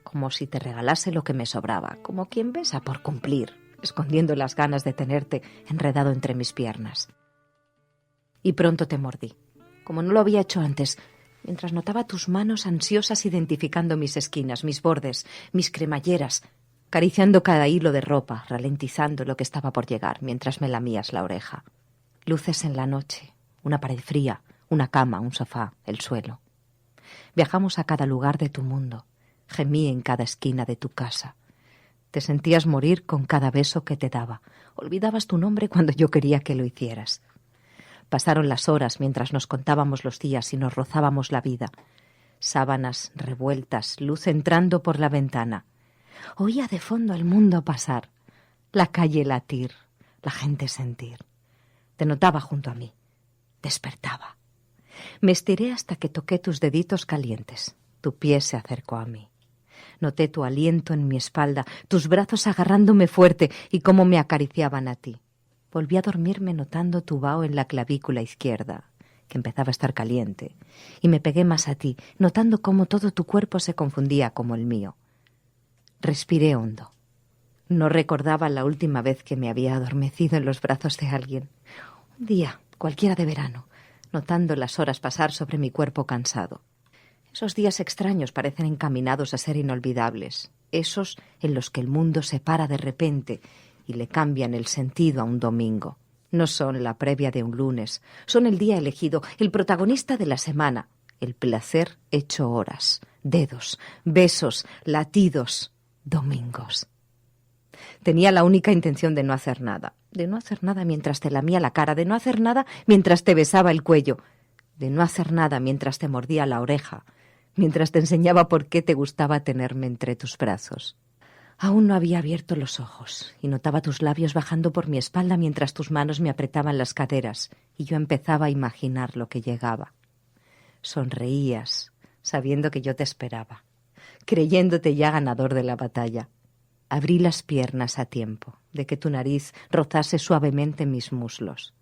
como si te regalase lo que me sobraba, como quien besa por cumplir, escondiendo las ganas de tenerte enredado entre mis piernas. Y pronto te mordí, como no lo había hecho antes, mientras notaba tus manos ansiosas identificando mis esquinas, mis bordes, mis cremalleras, acariciando cada hilo de ropa, ralentizando lo que estaba por llegar mientras me lamías la oreja. Luces en la noche, una pared fría, una cama, un sofá, el suelo. Viajamos a cada lugar de tu mundo. Gemí en cada esquina de tu casa. Te sentías morir con cada beso que te daba. Olvidabas tu nombre cuando yo quería que lo hicieras. Pasaron las horas mientras nos contábamos los días y nos rozábamos la vida. Sábanas revueltas, luz entrando por la ventana. Oía de fondo el mundo pasar, la calle latir, la gente sentir. Te notaba junto a mí. Despertaba. Me estiré hasta que toqué tus deditos calientes. Tu pie se acercó a mí. Noté tu aliento en mi espalda, tus brazos agarrándome fuerte y cómo me acariciaban a ti. Volví a dormirme notando tu vaho en la clavícula izquierda, que empezaba a estar caliente, y me pegué más a ti, notando cómo todo tu cuerpo se confundía como el mío. Respiré hondo. No recordaba la última vez que me había adormecido en los brazos de alguien. Un día, cualquiera de verano, notando las horas pasar sobre mi cuerpo cansado. Esos días extraños parecen encaminados a ser inolvidables, esos en los que el mundo se para de repente y le cambian el sentido a un domingo. No son la previa de un lunes, son el día elegido, el protagonista de la semana, el placer hecho horas, dedos, besos, latidos, domingos. Tenía la única intención de no hacer nada mientras te lamía la cara, de no hacer nada mientras te besaba el cuello, de no hacer nada mientras te mordía la oreja, mientras te enseñaba por qué te gustaba tenerme entre tus brazos. Aún no había abierto los ojos y notaba tus labios bajando por mi espalda mientras tus manos me apretaban las caderas y yo empezaba a imaginar lo que llegaba. Sonreías, sabiendo que yo te esperaba, creyéndote ya ganador de la batalla. Abrí las piernas a tiempo de que tu nariz rozase suavemente mis muslos.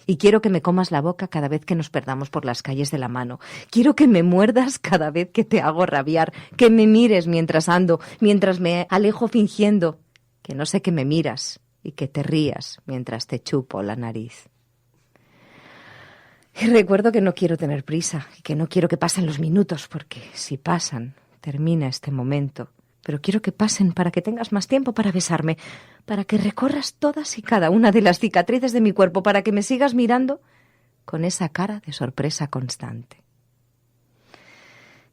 Y quiero que me comas la boca cada vez que nos perdamos por las calles de la mano. Quiero que me muerdas cada vez que te hago rabiar, que me mires mientras ando, mientras me alejo fingiendo que no sé que me miras y que te rías mientras te chupo la nariz. Y recuerdo que no quiero tener prisa y que no quiero que pasen los minutos, porque si pasan, termina este momento. Pero quiero que pasen para que tengas más tiempo para besarme, para que recorras todas y cada una de las cicatrices de mi cuerpo, para que me sigas mirando con esa cara de sorpresa constante.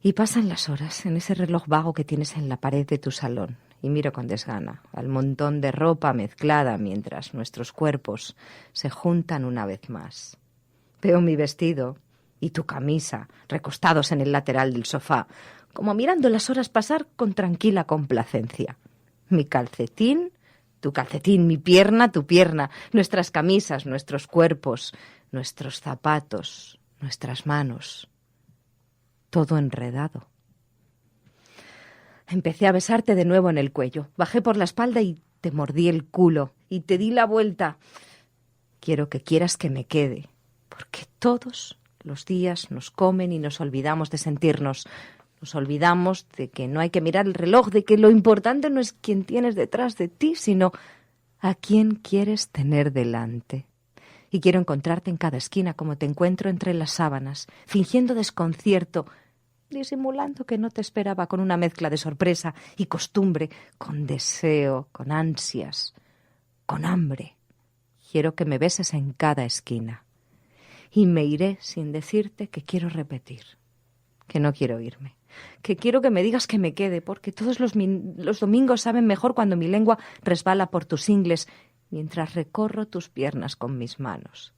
Y pasan las horas en ese reloj vago que tienes en la pared de tu salón, y miro con desgana al montón de ropa mezclada mientras nuestros cuerpos se juntan una vez más. Veo mi vestido y tu camisa recostados en el lateral del sofá, como mirando las horas pasar con tranquila complacencia. Mi calcetín, tu calcetín, mi pierna, tu pierna, nuestras camisas, nuestros cuerpos, nuestros zapatos, nuestras manos. Todo enredado. Empecé a besarte de nuevo en el cuello. Bajé por la espalda y te mordí el culo y te di la vuelta. Quiero que quieras que me quede, porque todos los días nos comen y nos olvidamos de sentirnos. Nos olvidamos de que no hay que mirar el reloj, de que lo importante no es quién tienes detrás de ti, sino a quién quieres tener delante. Y quiero encontrarte en cada esquina como te encuentro entre las sábanas, fingiendo desconcierto, disimulando que no te esperaba, con una mezcla de sorpresa y costumbre, con deseo, con ansias, con hambre. Quiero que me beses en cada esquina. Y me iré sin decirte que quiero repetir, que no quiero irme, que quiero que me digas que me quede, porque todos los domingos saben mejor cuando mi lengua resbala por tus ingles mientras recorro tus piernas con mis manos.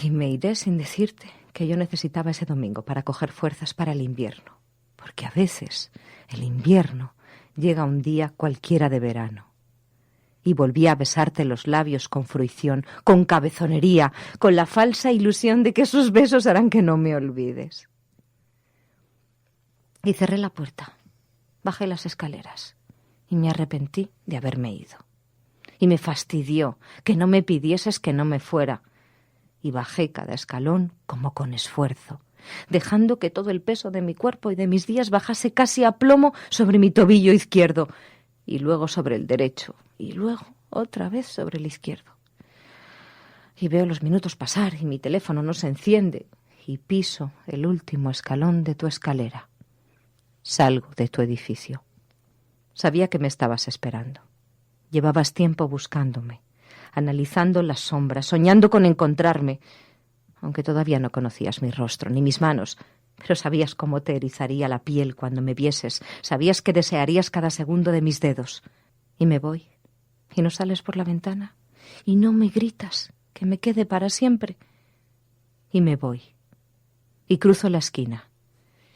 Y me iré sin decirte que yo necesitaba ese domingo para coger fuerzas para el invierno, porque a veces el invierno llega un día cualquiera de verano. Y volví a besarte los labios con fruición, con cabezonería, con la falsa ilusión de que esos besos harán que no me olvides. Y cerré la puerta, bajé las escaleras y me arrepentí de haberme ido. Y me fastidió que no me pidieses que no me fuera. Y bajé cada escalón como con esfuerzo, dejando que todo el peso de mi cuerpo y de mis días bajase casi a plomo sobre mi tobillo izquierdo, y luego sobre el derecho, y luego otra vez sobre el izquierdo. Y veo los minutos pasar y mi teléfono no se enciende, y piso el último escalón de tu escalera. Salgo de tu edificio. Sabía que me estabas esperando. Llevabas tiempo buscándome, analizando las sombras, soñando con encontrarme, aunque todavía no conocías mi rostro ni mis manos, pero sabías cómo te erizaría la piel cuando me vieses, sabías que desearías cada segundo de mis dedos. Y me voy, y no sales por la ventana, y no me gritas que me quede para siempre. Y me voy, y cruzo la esquina,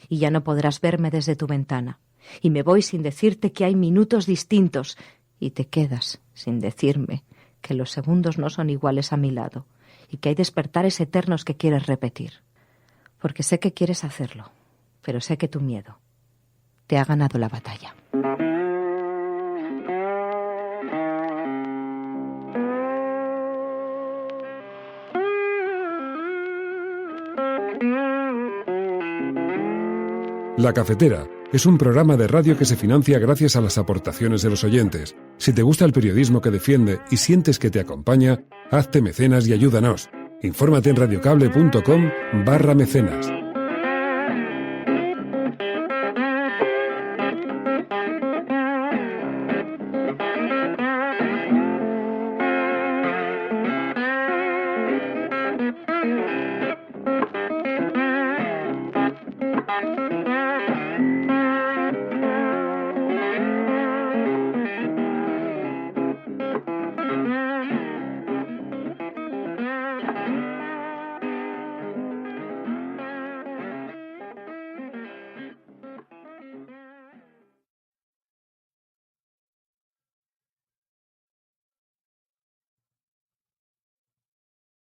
y ya no podrás verme desde tu ventana, y me voy sin decirte que hay minutos distintos, y te quedas sin decirme que los segundos no son iguales a mi lado, y que hay despertares eternos que quieres repetir. Porque sé que quieres hacerlo, pero sé que tu miedo te ha ganado la batalla. La Cafetera es un programa de radio que se financia gracias a las aportaciones de los oyentes. Si te gusta el periodismo que defiende y sientes que te acompaña, hazte mecenas y ayúdanos. Infórmate en radiocable.com/mecenas.